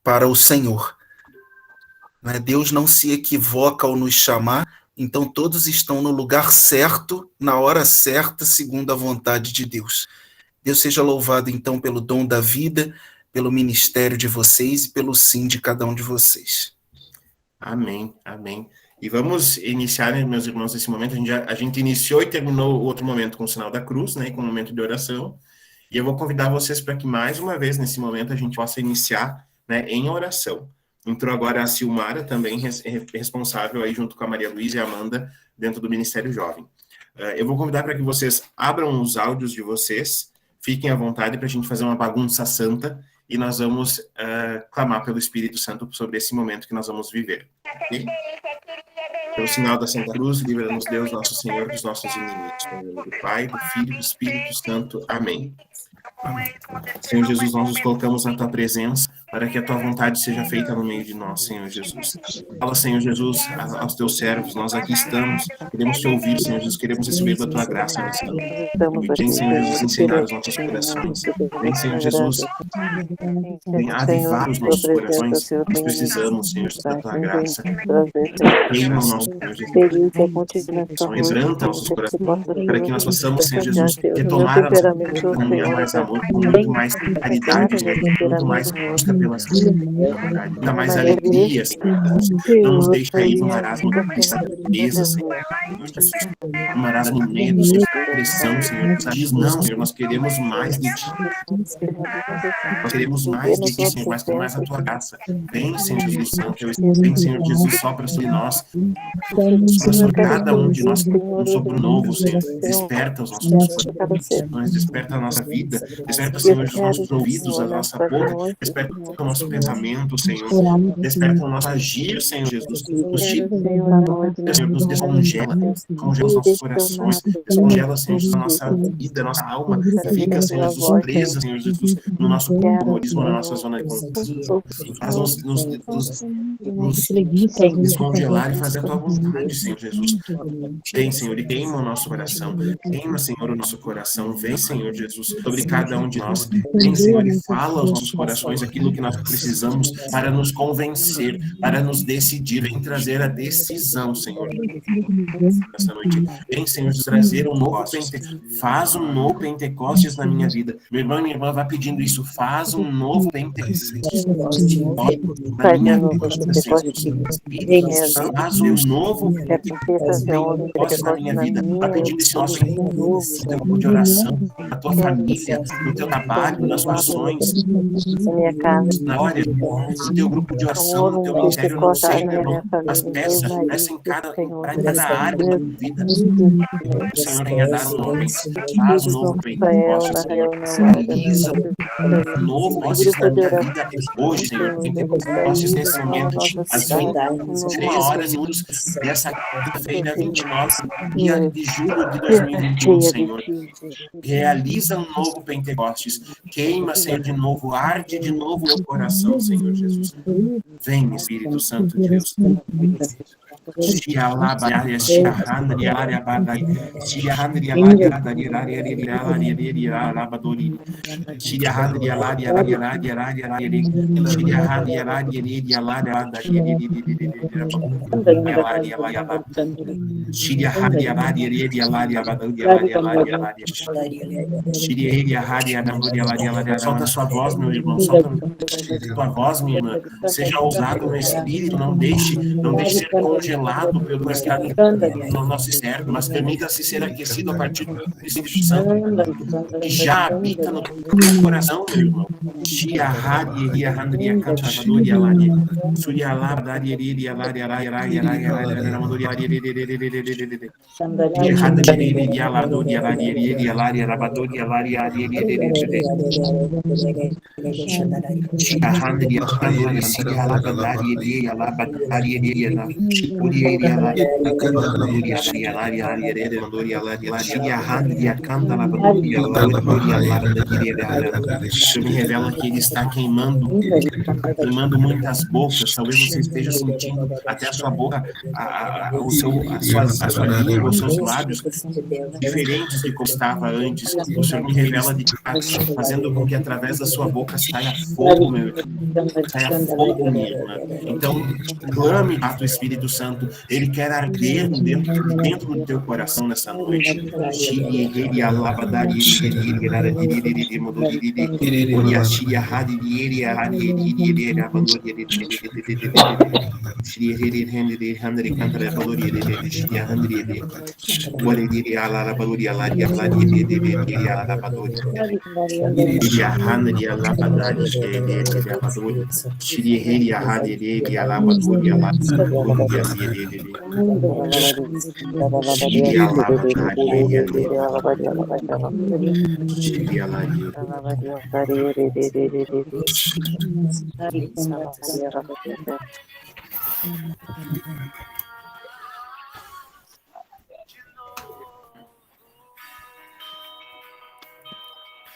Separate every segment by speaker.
Speaker 1: para o Senhor. Né? Deus não se equivoca ao nos chamar, então todos estão no lugar certo, na hora certa, segundo a vontade de Deus. Deus seja louvado, então, pelo dom da vida, pelo ministério de vocês e pelo sim de cada um de vocês.
Speaker 2: Amém, amém. E vamos iniciar, né, meus irmãos, esse momento. A gente iniciou e terminou o outro momento com o sinal da cruz, né, com o momento de oração. E eu vou convidar vocês para que, mais uma vez, nesse momento, a gente possa iniciar, né, em oração. Entrou agora a Silmara, também responsável aí junto com a Maria Luísa e a Amanda, dentro do Ministério Jovem. Eu vou convidar para que vocês abram os áudios de vocês, fiquem à vontade para a gente fazer uma bagunça santa e nós vamos clamar pelo Espírito Santo sobre esse momento que nós vamos viver. Okay? Pelo sinal da Santa Cruz, livra-nos Deus, nosso Senhor, dos nossos inimigos. Em nome do Pai, do Filho e do Espírito Santo. Amém. Senhor Jesus, nós nos colocamos na Tua presença para que a Tua vontade seja feita no meio de nós, Senhor Jesus. Fala, Senhor Jesus, aos Teus servos, nós aqui estamos, queremos Te ouvir, Senhor Jesus, queremos receber da Tua graça nessa noite. Vem, Senhor Jesus, ensinar os nossos corações. Vem, Senhor Jesus, vem avivar os nossos corações. Nós precisamos, Senhor Jesus, da Tua graça. Queima o nosso Senhor Jesus. Quebranta nossos corações, para que nós possamos, Senhor Jesus, retomar a nossa vida com muito mais amor, com muito mais caridade, Senhor Jesus, muito mais busca pela santidade, muita mais alegria, Senhor Jesus. Não nos deixe cair no marasmo dessa tristeza, Senhor Jesus. No marasmo do medo, Senhor, depressão, Senhor. Diz não, Senhor, nós queremos mais de Ti. Nós queremos mais de Ti, Senhor, mais a Tua graça. Vem, Senhor Jesus, vem, Senhor Jesus, sopra sobre nós, sopra sobre cada um de nós, um sopro novo, Senhor. Desperta os nossos corações, desperta a nossa vida, desperta, Senhor, os nossos ouvidos, a nossa boca, desperta o nosso pensamento, Senhor. Desperta o nosso agir, Senhor Jesus. Nos tira, Senhor, nos descongela, congela os nossos corações, descongela, Senhor Jesus, a nossa vida, a nossa alma, fica, Senhor Jesus, presa, Senhor Jesus, no nosso comunismo, na nossa zona de conforto. Faz nos descongelar e fazer a Tua vontade, Senhor Jesus. Vem, Senhor, e queima o nosso coração. Queima, Senhor, o nosso coração. Vem, Senhor Jesus, sobre cada um de nós. Vem, Senhor, e fala aos nossos corações aquilo que nós precisamos para nos convencer, para nos decidir. Vem trazer a decisão, Senhor, nessa noite. Vem, Senhor, trazer um novo Pentecostes. Faz um novo Pentecostes na minha vida. Meu irmão e minha irmã, vai pedindo isso. Faz um novo Pentecostes na minha vida, Senhor Jesus. Faz um novo Pentecostes na minha vida. Vai pedindo esse nosso tempo de oração, na tua família, no teu trabalho, nas suas ações, na hora, no teu grupo de oração, no teu ministério, não sei, meu irmão, mas peça em cada área da tua vida. O Senhor venha dar um novo, faz um novo Pentecostes, Senhor, realiza um novo Pentecostes na minha vida hoje, Senhor, Pentecostes nesse momento, às 23h dessa quinta-feira, 29, dia de julho de 2021, Senhor. Realiza um novo Pentecostes. Queima, Senhor, de novo. Arde de novo meu coração, Senhor Jesus. Vem, Espírito Santo de Deus. Solta a sua voz, meu irmão, solta a tua voz, minha irmã. Seja ousado no Espírito, não deixe ser congelado pelo estado no nosso externo, mas permita-se ser aquecido a partir do Espírito Santo, que já habita no teu coração, meu irmão. me revela que ele está queimando muitas bocas. Talvez você esteja sentindo até a sua boca, a sua língua, os seus lábios diferentes de como estava antes. O Senhor me revela de que está fazendo com que através da sua boca saia fogo, meu irmão. Saia fogo, minha irmã. Então, clame a do Espírito Santo. Ele quer arder dentro do teu coração nessa noite.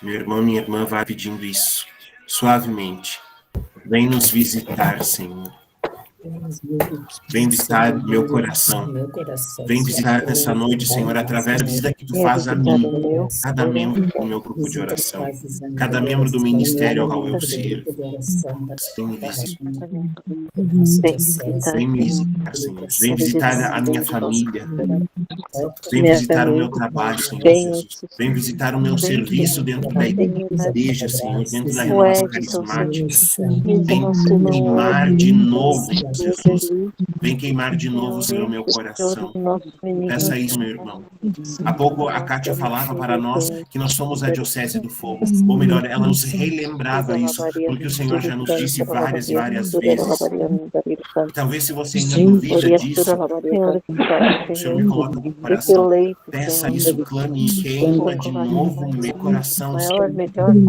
Speaker 2: Meu irmão, minha irmã, vai pedindo isso suavemente. Vem nos visitar, Senhor. Vem visitar meu coração. Vem visitar nessa noite, Senhor, através da visita que tu faz a mim, cada membro do meu grupo de oração, cada membro do ministério ao qual eu sirvo. Vem me visitar, Senhor. Vem visitar a minha família. Vem visitar o meu trabalho, Senhor Jesus. Vem visitar o meu serviço dentro da igreja, Senhor, dentro da renovação carismática. Vem queimar de novo, Jesus. Vem queimar de novo, Senhor, o meu coração. Peça isso, meu irmão. Há pouco a Kátia falava para nós que nós somos a Diocese do Fogo. Ou melhor, ela nos relembrava isso, porque o Senhor já nos disse várias e várias vezes. Talvez se você ainda duvida disso, o Senhor me coloca no coração. Peça isso, clame e queima de novo o meu coração.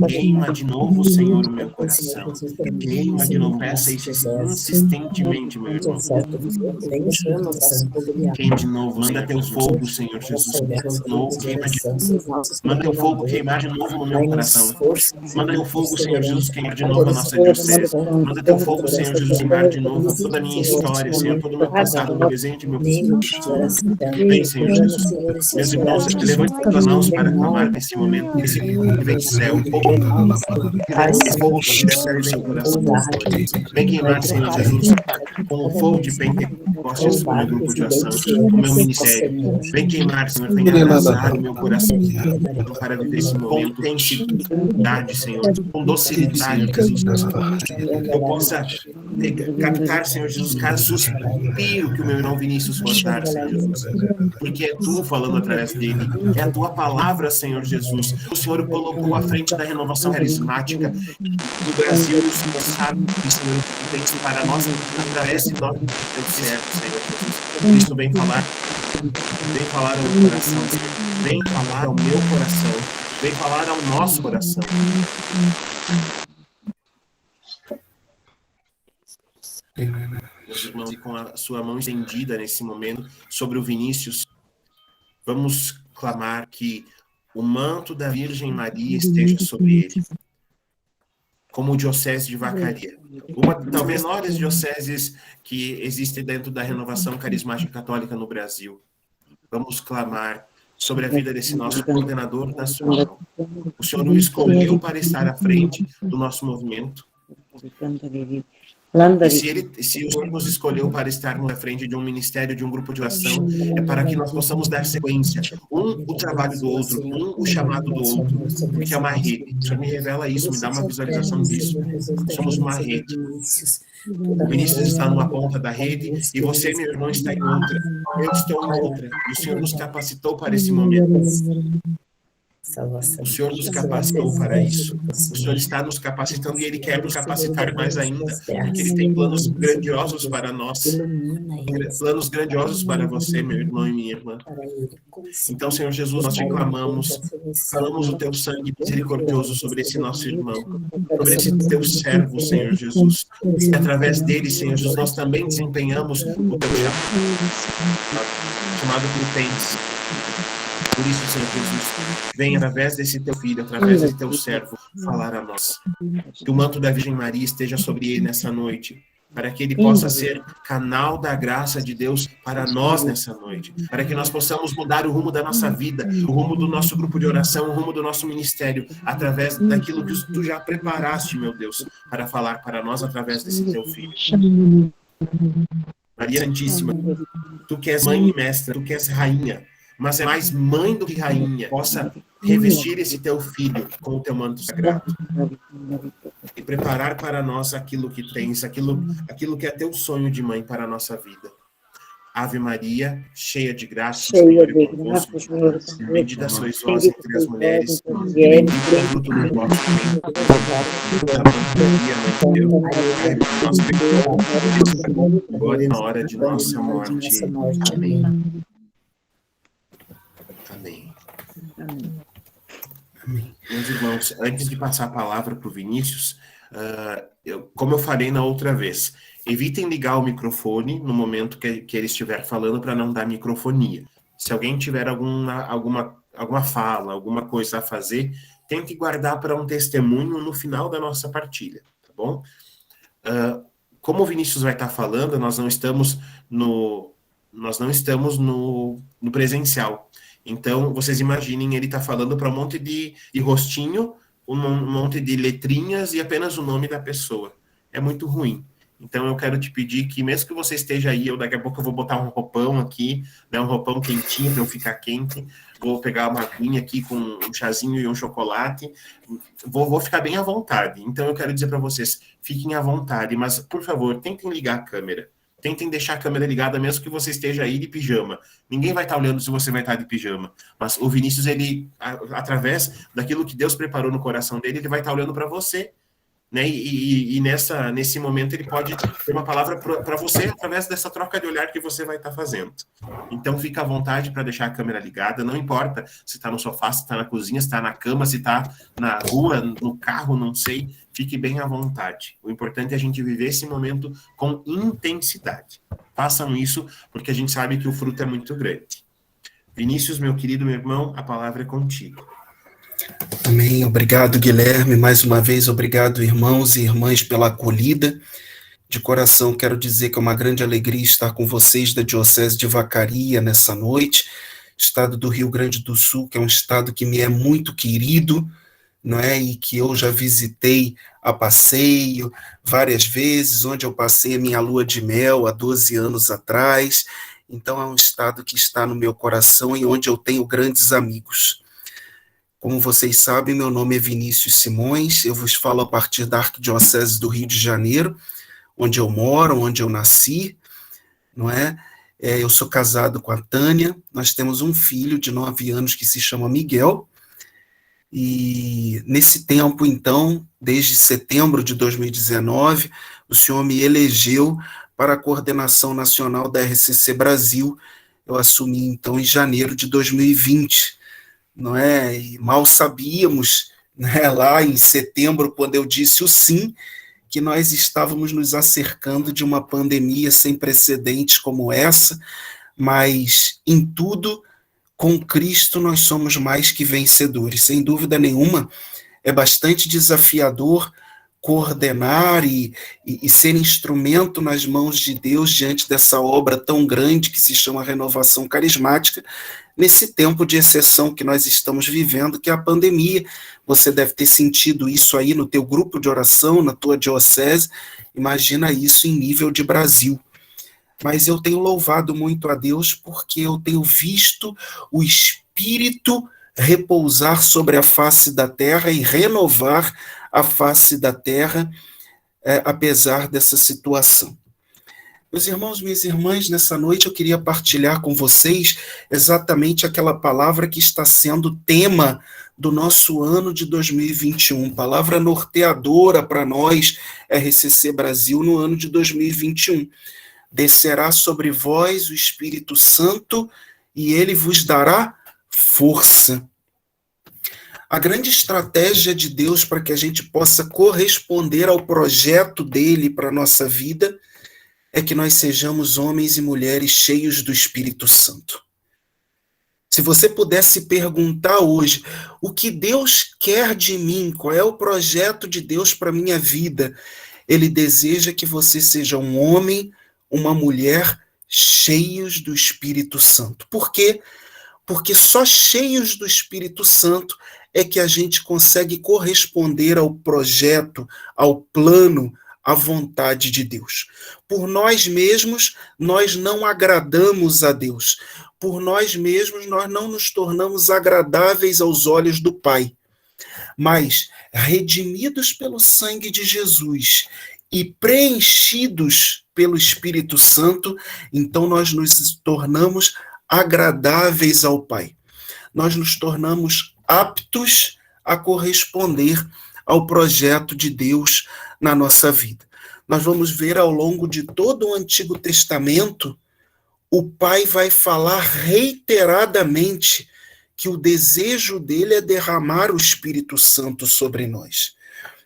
Speaker 2: Queima de novo, Senhor, o meu coração. Queima de novo. Peça isso insistentemente, meu irmão. Queima de novo. Manda teu fogo, Senhor Jesus. Queima de novo. Manda teu fogo queimar de novo no meu coração. Manda teu fogo, Senhor Jesus, queimar de novo a nossa diocese. Manda teu fogo, Senhor Jesus, queimar de novo toda a minha história, Senhor, todo o meu passado, meu presente, meu futuro. Vem, Senhor Jesus. Meus irmãos, levante suas mãos para clamar nesse momento. Esse fogo vem do céu. Esse fogo que desce do seu coração. Vem queimar, Senhor Jesus, com o fogo de Pentecostes, o meu grupo de oração, o meu ministério. Vem queimar, Senhor, vem abrasar o meu coração para viver esse momento com intensidade, Senhor, com docilidade, Jesus. Eu possa captar, Senhor Jesus, cada suspiro que o meu irmão Vinícius for dar, Senhor Jesus. Porque é tu falando através dele, é a tua palavra, Senhor Jesus. O Senhor colocou à frente da renovação carismática do Brasil, o Senhor sabe, Senhor, tem para nós, através de nós, certo, Senhor Jesus. Por isso, vem falar ao meu coração, Senhor. Vem falar ao meu coração, vem falar ao nosso coração. Meus irmãos, e com a sua mão estendida nesse momento sobre o Vinícius, vamos clamar que o manto da Virgem Maria esteja sobre ele. Como Diocese de Vacaria. Uma, talvez, maiores dioceses que existem dentro da renovação carismática católica no Brasil. Vamos clamar sobre a vida desse nosso coordenador nacional. O Senhor o escolheu para estar à frente do nosso movimento. E se o Senhor nos escolheu para estarmos à frente de um ministério, de um grupo de oração, é para que nós possamos dar sequência, o trabalho do outro, o chamado do outro, porque é uma rede. O Senhor me revela isso, me dá uma visualização disso. Somos uma rede. O Vinícius está numa ponta da rede e você, meu irmão, está em outra. Eu estou em outra. E o Senhor nos capacitou para esse momento. O Senhor nos capacitou para isso. O Senhor está nos capacitando e Ele quer nos capacitar mais ainda, porque Ele tem planos grandiosos para nós, planos grandiosos para você, meu irmão e minha irmã. Então, Senhor Jesus, nós te clamamos, falamos o teu sangue misericordioso sobre esse nosso irmão, sobre esse teu servo, Senhor Jesus. E através dele, Senhor Jesus, nós também desempenhamos o teu chamado que tens. Por isso, Senhor Jesus, vem através desse teu filho, através desse teu servo, falar a nós. Que o manto da Virgem Maria esteja sobre ele nessa noite, para que ele possa ser canal da graça de Deus para nós nessa noite, para que nós possamos mudar o rumo da nossa vida, o rumo do nosso grupo de oração, o rumo do nosso ministério, através daquilo que tu já preparaste, meu Deus, para falar para nós através desse teu filho. Maria Santíssima, tu que és mãe e mestra, tu que és rainha, mas é mais mãe do que rainha, possa revestir esse teu filho com o teu manto sagrado e preparar para nós aquilo que tens, aquilo que é teu sonho de mãe para a nossa vida. Ave Maria, cheia de graça, Senhor é convosco, bendita sois vós entre as mulheres, e bendito é o fruto do vosso ventre. Santa Maria, Mãe de Deus, nós pecadores, agora e na hora de nossa morte. Amém. Amém. Meus irmãos, antes de passar a palavra para o Vinícius, como eu falei na outra vez, evitem ligar o microfone no momento que ele estiver falando para não dar microfonia. Se alguém tiver alguma fala, alguma coisa a fazer, tente guardar para um testemunho no final da nossa partilha, tá bom? Como o Vinícius vai estar falando, nós não estamos no presencial. Então, vocês imaginem, ele está falando para um monte de rostinho, um monte de letrinhas e apenas o nome da pessoa. É muito ruim. Então, eu quero te pedir que, mesmo que você esteja aí, daqui a pouco eu vou botar um roupão aqui, né, um roupão quentinho para eu ficar quente, vou pegar uma aguinha aqui com um chazinho e um chocolate, vou ficar bem à vontade. Então, eu quero dizer para vocês, fiquem à vontade, mas, por favor, tentem ligar a câmera. Tentem deixar a câmera ligada, mesmo que você esteja aí de pijama. Ninguém vai estar olhando se você vai estar de pijama. Mas o Vinícius, ele, através daquilo que Deus preparou no coração dele, ele vai estar olhando para você, né? E nesse momento ele pode ter uma palavra para você através dessa troca de olhar que você vai estar fazendo. Então fica à vontade para deixar a câmera ligada, não importa se está no sofá, se está na cozinha, se está na cama, se está na rua, no carro, não sei, fique bem à vontade. O importante é a gente viver esse momento com intensidade. Façam isso, porque a gente sabe que o fruto é muito grande. Vinícius, meu querido, meu irmão, a palavra é contigo.
Speaker 1: Amém. Obrigado, Guilherme. Mais uma vez, obrigado, irmãos e irmãs, pela acolhida. De coração, quero dizer que é uma grande alegria estar com vocês da Diocese de Vacaria nessa noite, estado do Rio Grande do Sul, que é um estado que me é muito querido, não é? E que eu já visitei a passeio várias vezes, onde eu passei a minha lua de mel há 12 anos atrás. Então, é um estado que está no meu coração e onde eu tenho grandes amigos. Como vocês sabem, meu nome é Vinícius Simões, eu vos falo a partir da Arquidiocese do Rio de Janeiro, onde eu moro, onde eu nasci, não é? Eu sou casado com a Tânia, nós temos um filho de 9 anos que se chama Miguel, e nesse tempo, então, desde setembro de 2019, o senhor me elegeu para a coordenação nacional da RCC Brasil. Eu assumi, então, em janeiro de 2020, não é? E mal sabíamos, né, lá em setembro, quando eu disse o sim, que nós estávamos nos acercando de uma pandemia sem precedentes como essa, mas em tudo, com Cristo, nós somos mais que vencedores. Sem dúvida nenhuma, é bastante desafiador coordenar e ser instrumento nas mãos de Deus diante dessa obra tão grande que se chama renovação carismática, nesse tempo de exceção que nós estamos vivendo, que é a pandemia. Você deve ter sentido isso aí no teu grupo de oração, na tua diocese, imagina isso em nível de Brasil. Mas eu tenho louvado muito a Deus porque eu tenho visto o Espírito repousar sobre a face da terra e renovar a face da terra, apesar dessa situação. Meus irmãos, minhas irmãs, nessa noite eu queria partilhar com vocês exatamente aquela palavra que está sendo tema do nosso ano de 2021. Palavra norteadora para nós, RCC Brasil, no ano de 2021. Descerá sobre vós o Espírito Santo e ele vos dará força. A grande estratégia de Deus para que a gente possa corresponder ao projeto dele para a nossa vida é que nós sejamos homens e mulheres cheios do Espírito Santo. Se você pudesse perguntar hoje, o que Deus quer de mim, qual é o projeto de Deus para a minha vida, ele deseja que você seja um homem, uma mulher cheios do Espírito Santo. Por quê? Porque só cheios do Espírito Santo é que a gente consegue corresponder ao projeto, ao plano, à vontade de Deus. Por nós mesmos, nós não agradamos a Deus. Por nós mesmos, nós não nos tornamos agradáveis aos olhos do Pai. Mas, redimidos pelo sangue de Jesus e preenchidos pelo Espírito Santo, então nós nos tornamos agradáveis ao Pai. Nós nos tornamos aptos a corresponder ao projeto de Deus na nossa vida. Nós vamos ver ao longo de todo o Antigo Testamento, o Pai vai falar reiteradamente que o desejo dele é derramar o Espírito Santo sobre nós.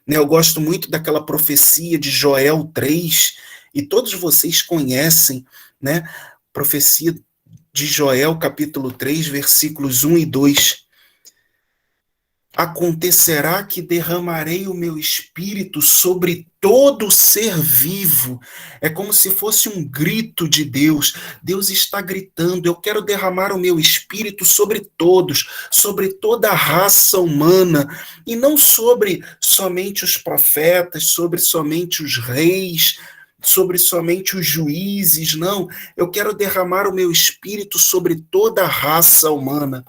Speaker 1: Eu gosto muito daquela profecia de Joel 3, e todos vocês conhecem, né? Profecia de Joel, capítulo 3, versículos 1 e 2. Acontecerá que derramarei o meu espírito sobre todo ser vivo. É como se fosse um grito de Deus. Deus está gritando, eu quero derramar o meu espírito sobre todos, sobre toda a raça humana, e não sobre somente os profetas, sobre somente os reis, sobre somente os juízes, não. Eu quero derramar o meu espírito sobre toda a raça humana.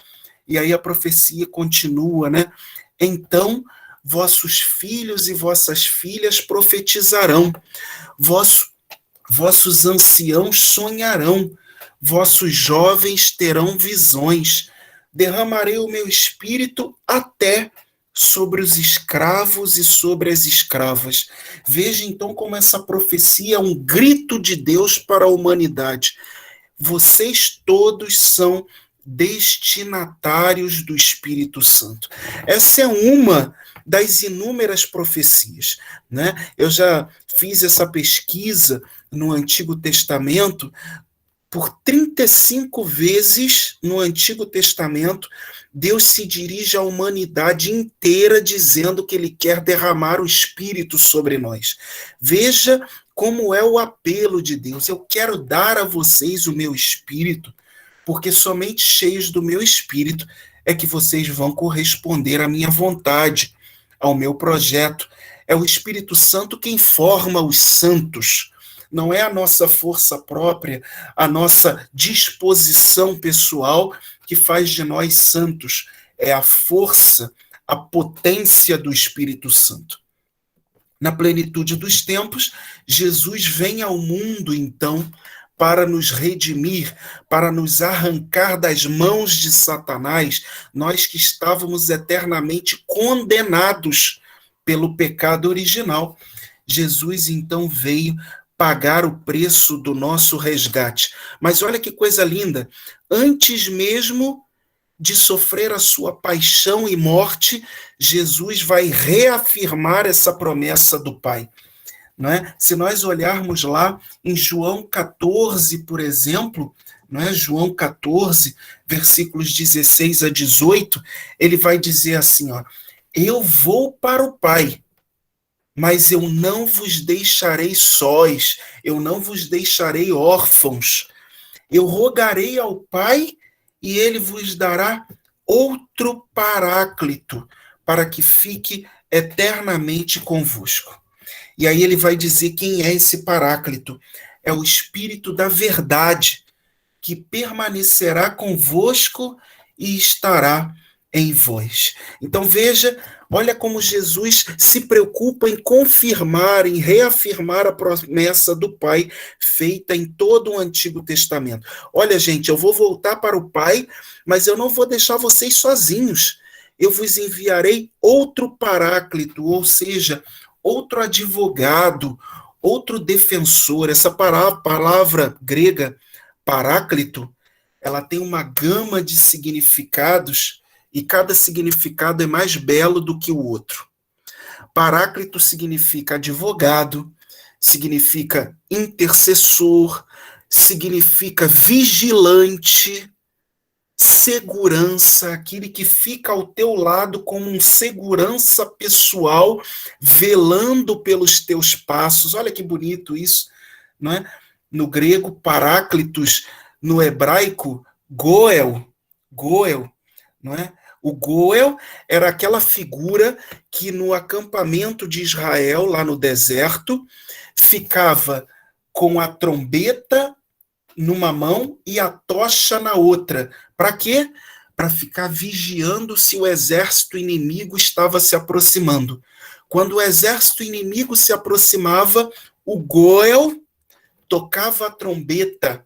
Speaker 1: E aí a profecia continua, né? Então, vossos filhos e vossas filhas profetizarão, vossos anciãos sonharão, vossos jovens terão visões. Derramarei o meu espírito até sobre os escravos e sobre as escravas. Veja então como essa profecia é um grito de Deus para a humanidade. Vocês todos são destinatários do Espírito Santo. Essa é uma das inúmeras profecias, né? Eu já fiz essa pesquisa no Antigo Testamento. Por 35 vezes no Antigo Testamento, Deus se dirige à humanidade inteira dizendo que ele quer derramar o Espírito sobre nós. Veja como é o apelo de Deus. Eu quero dar a vocês o meu Espírito, porque somente cheios do meu Espírito é que vocês vão corresponder à minha vontade, ao meu projeto. É o Espírito Santo quem forma os santos. Não é a nossa força própria, a nossa disposição pessoal que faz de nós santos. É a força, a potência do Espírito Santo. Na plenitude dos tempos, Jesus vem ao mundo, então, para nos redimir, para nos arrancar das mãos de Satanás, nós que estávamos eternamente condenados pelo pecado original. Jesus, então, veio pagar o preço do nosso resgate. Mas olha que coisa linda, antes mesmo de sofrer a sua paixão e morte, Jesus vai reafirmar essa promessa do Pai. Não é? Se nós olharmos lá em João 14, por exemplo, não é? João 14, versículos 16 a 18, ele vai dizer assim, ó, eu vou para o Pai, mas eu não vos deixarei sós, eu não vos deixarei órfãos. Eu rogarei ao Pai e ele vos dará outro Paráclito, para que fique eternamente convosco. E aí ele vai dizer quem é esse Paráclito. É o Espírito da verdade, que permanecerá convosco e estará em vós. Então veja, olha como Jesus se preocupa em confirmar, em reafirmar a promessa do Pai feita em todo o Antigo Testamento. Olha, gente, eu vou voltar para o Pai, mas eu não vou deixar vocês sozinhos. eu vos enviarei outro paráclito, ou seja, outro advogado, outro defensor. Essa palavra grega, paráclito, ela tem uma gama de significados e cada significado é mais belo do que o outro. Paráclito significa advogado, significa intercessor, significa vigilante, segurança, aquele que fica ao teu lado como um segurança pessoal, velando pelos teus passos. Olha que bonito isso, não é? No grego, paráclitos, no hebraico, goel, não é? O goel era aquela figura que no acampamento de Israel, lá no deserto, ficava com a trombeta numa mão e a tocha na outra. Para quê? Para ficar vigiando se o exército inimigo estava se aproximando. Quando o exército inimigo se aproximava, o goel tocava a trombeta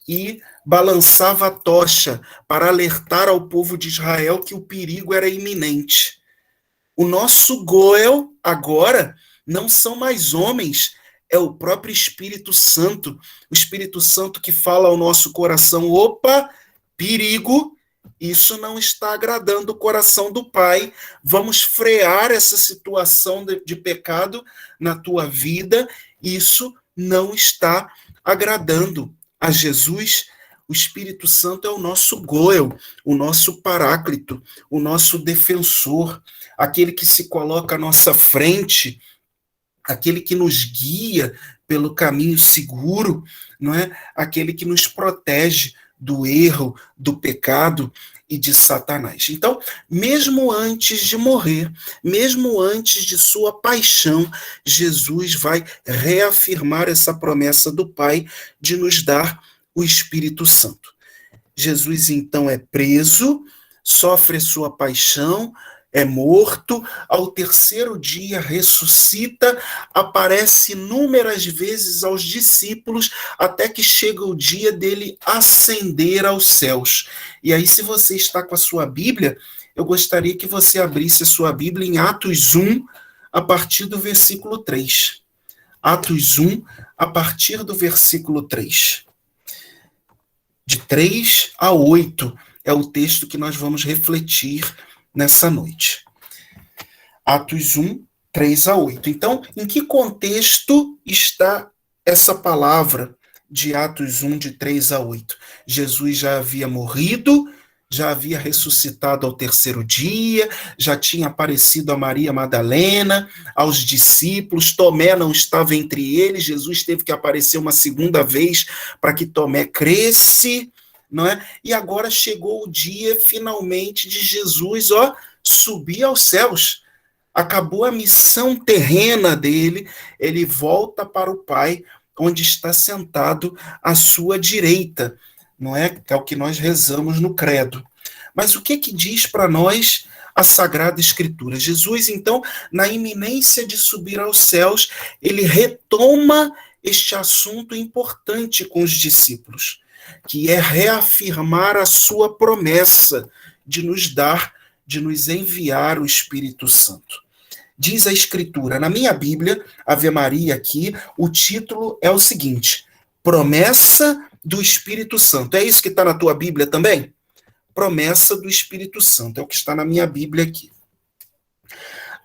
Speaker 1: e balançava a tocha para alertar ao povo de Israel que o perigo era iminente. O nosso goel agora não são mais homens, é o próprio Espírito Santo. O Espírito Santo que fala ao nosso coração, opa, perigo, isso não está agradando o coração do Pai. Vamos frear essa situação de pecado na tua vida. Isso não está agradando a Jesus. O Espírito Santo é o nosso goel, o nosso paráclito, o nosso defensor, aquele que se coloca à nossa frente, aquele que nos guia pelo caminho seguro, não é? Aquele que nos protege do erro, do pecado e de Satanás. Então, mesmo antes de morrer, mesmo antes de sua paixão, Jesus vai reafirmar essa promessa do Pai de nos dar o Espírito Santo. Jesus, então, é preso, sofre sua paixão, é morto, ao terceiro dia ressuscita, aparece inúmeras vezes aos discípulos, até que chega o dia dele ascender aos céus. E aí, se você está com a sua Bíblia, eu gostaria que você abrisse a sua Bíblia em Atos 1, a partir do versículo 3. Atos 1, a partir do versículo 3. De 3 a 8 é o texto que nós vamos refletir nessa noite. Atos 1, 3 a 8. Então, em que contexto está essa palavra de Atos 1, de 3 a 8? Jesus já havia morrido, já havia ressuscitado ao terceiro dia, já tinha aparecido a Maria Madalena, aos discípulos, Tomé não estava entre eles, Jesus teve que aparecer uma segunda vez para que Tomé cresce, não é? E agora chegou o dia, finalmente, de Jesus, subir aos céus. Acabou a missão terrena dele, ele volta para o Pai, onde está sentado à sua direita, não é? É o que nós rezamos no credo. Mas o que diz para nós a Sagrada Escritura? Jesus, então, na iminência de subir aos céus, ele retoma este assunto importante com os discípulos, que é reafirmar a sua promessa de nos enviar o Espírito Santo. Diz a Escritura, na minha Bíblia, Ave Maria aqui, o título é o seguinte: promessa do Espírito Santo. É isso que está na tua Bíblia também? Promessa do Espírito Santo, é o que está na minha Bíblia aqui.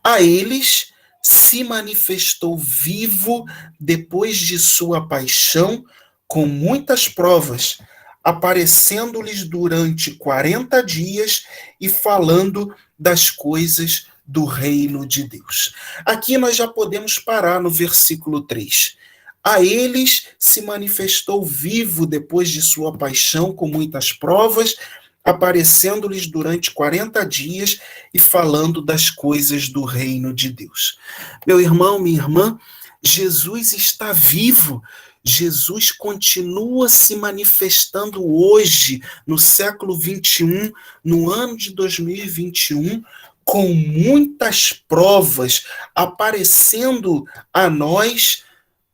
Speaker 1: A eles se manifestou vivo depois de sua paixão, com muitas provas, aparecendo-lhes durante 40 dias e falando das coisas do reino de Deus. Aqui nós já podemos parar no versículo 3. A eles se manifestou vivo depois de sua paixão, com muitas provas, aparecendo-lhes durante 40 dias e falando das coisas do reino de Deus. Meu irmão, minha irmã, Jesus está vivo. Jesus continua se manifestando hoje, no século 21, no ano de 2021, com muitas provas, aparecendo a nós,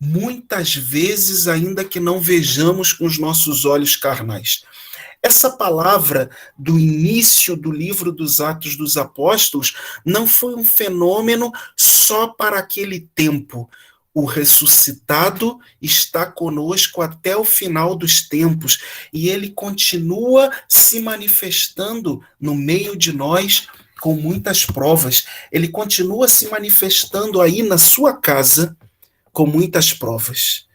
Speaker 1: muitas vezes, ainda que não vejamos com os nossos olhos carnais. Essa palavra do início do livro dos Atos dos Apóstolos não foi um fenômeno só para aquele tempo. O ressuscitado está conosco até o final dos tempos e ele continua se manifestando no meio de nós com muitas provas. Ele continua se manifestando aí na sua casa com muitas provas.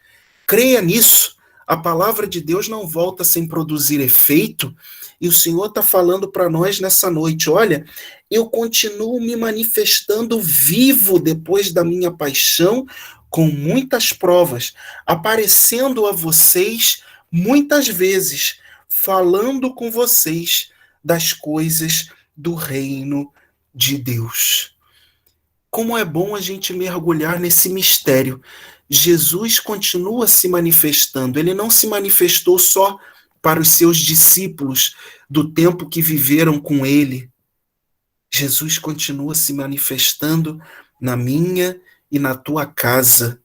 Speaker 1: Creia nisso. A palavra de Deus não volta sem produzir efeito, e o Senhor está falando para nós nessa noite, olha, eu continuo me manifestando vivo depois da minha paixão, com muitas provas, aparecendo a vocês muitas vezes, falando com vocês das coisas do reino de Deus. Como é bom a gente mergulhar nesse mistério. Jesus continua se manifestando, ele não se manifestou só para os seus discípulos do tempo que viveram com ele. Jesus continua se manifestando na minha e na tua casa,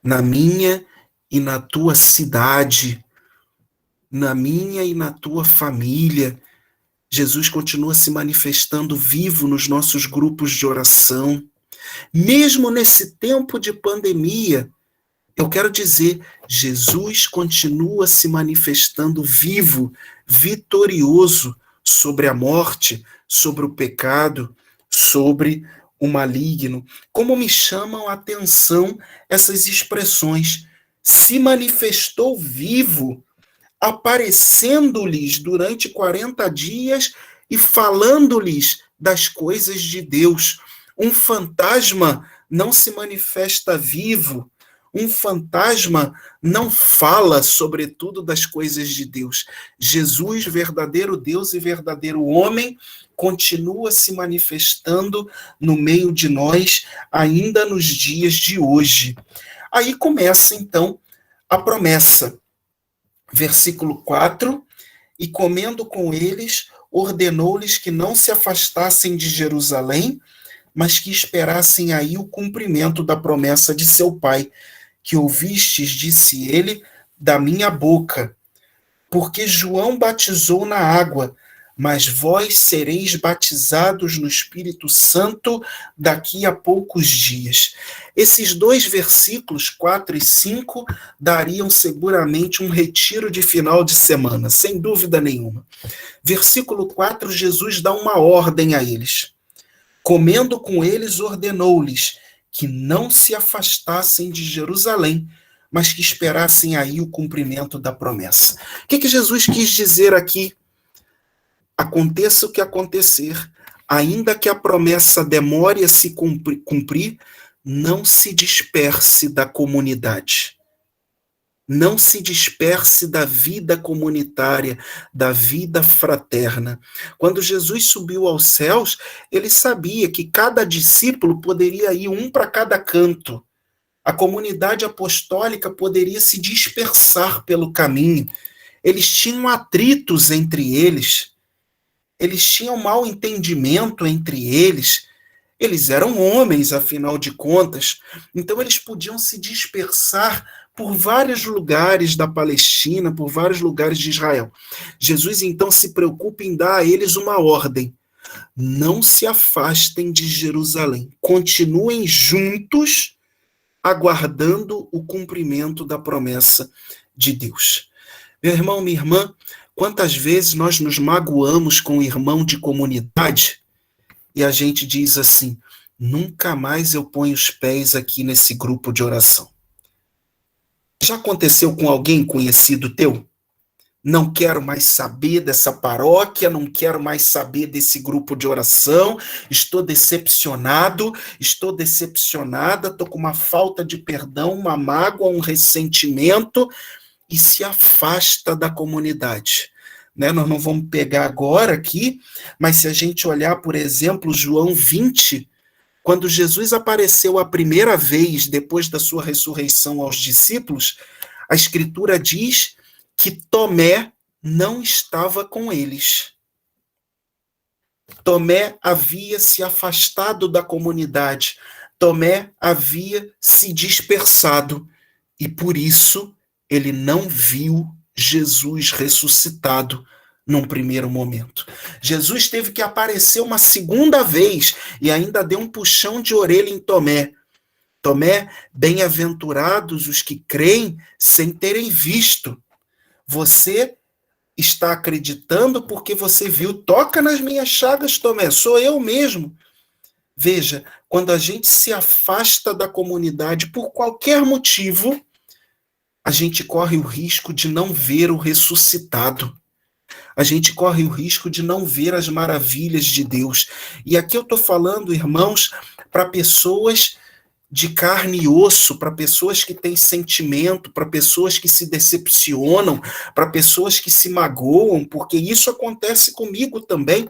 Speaker 1: na minha e na tua cidade, na minha e na tua família. Jesus continua se manifestando vivo nos nossos grupos de oração. Mesmo nesse tempo de pandemia, eu quero dizer, Jesus continua se manifestando vivo, vitorioso sobre a morte, sobre o pecado, sobre o maligno. Como me chamam a atenção essas expressões? Se manifestou vivo, aparecendo-lhes durante 40 dias e falando-lhes das coisas de Deus. Um fantasma não se manifesta vivo, um fantasma não fala, sobretudo, das coisas de Deus. Jesus, verdadeiro Deus e verdadeiro homem, continua se manifestando no meio de nós, ainda nos dias de hoje. Aí começa, então, a promessa. Versículo 4, e comendo com eles, ordenou-lhes que não se afastassem de Jerusalém, mas que esperassem aí o cumprimento da promessa de seu pai, que ouvistes, disse ele, da minha boca. Porque João batizou na água, mas vós sereis batizados no Espírito Santo daqui a poucos dias. Esses dois versículos, 4 e 5, dariam seguramente um retiro de final de semana, sem dúvida nenhuma. Versículo 4, Jesus dá uma ordem a eles. Comendo com eles, ordenou-lhes que não se afastassem de Jerusalém, mas que esperassem aí o cumprimento da promessa. O que Jesus quis dizer aqui? Aconteça o que acontecer, ainda que a promessa demore a se cumprir, não se disperse da comunidade. Não se disperse da vida comunitária, da vida fraterna. Quando Jesus subiu aos céus, ele sabia que cada discípulo poderia ir um para cada canto. A comunidade apostólica poderia se dispersar pelo caminho. Eles tinham atritos entre eles. Eles tinham mau entendimento entre eles. Eles eram homens, afinal de contas. Então, eles podiam se dispersar por vários lugares da Palestina, por vários lugares de Israel. Jesus, então, se preocupa em dar a eles uma ordem. Não se afastem de Jerusalém. Continuem juntos, aguardando o cumprimento da promessa de Deus. Meu irmão, minha irmã, quantas vezes nós nos magoamos com o irmão de comunidade e a gente diz assim, nunca mais eu ponho os pés aqui nesse grupo de oração. Já aconteceu com alguém conhecido teu? Não quero mais saber dessa paróquia, não quero mais saber desse grupo de oração, estou decepcionado, estou decepcionada, estou com uma falta de perdão, uma mágoa, um ressentimento, e se afasta da comunidade. Né? Nós não vamos pegar agora aqui, mas se a gente olhar, por exemplo, João 20, quando Jesus apareceu a primeira vez depois da sua ressurreição aos discípulos, a Escritura diz que Tomé não estava com eles. Tomé havia se afastado da comunidade. Tomé havia se dispersado. E por isso ele não viu Jesus ressuscitado num primeiro momento. Jesus teve que aparecer uma segunda vez e ainda deu um puxão de orelha em Tomé. Tomé, bem-aventurados os que creem sem terem visto. Você está acreditando porque você viu. Toca nas minhas chagas, Tomé, sou eu mesmo. Veja, quando a gente se afasta da comunidade por qualquer motivo, a gente corre o risco de não ver o ressuscitado. A gente corre o risco de não ver as maravilhas de Deus. E aqui eu estou falando, irmãos, para pessoas de carne e osso, para pessoas que têm sentimento, para pessoas que se decepcionam, para pessoas que se magoam, porque isso acontece comigo também.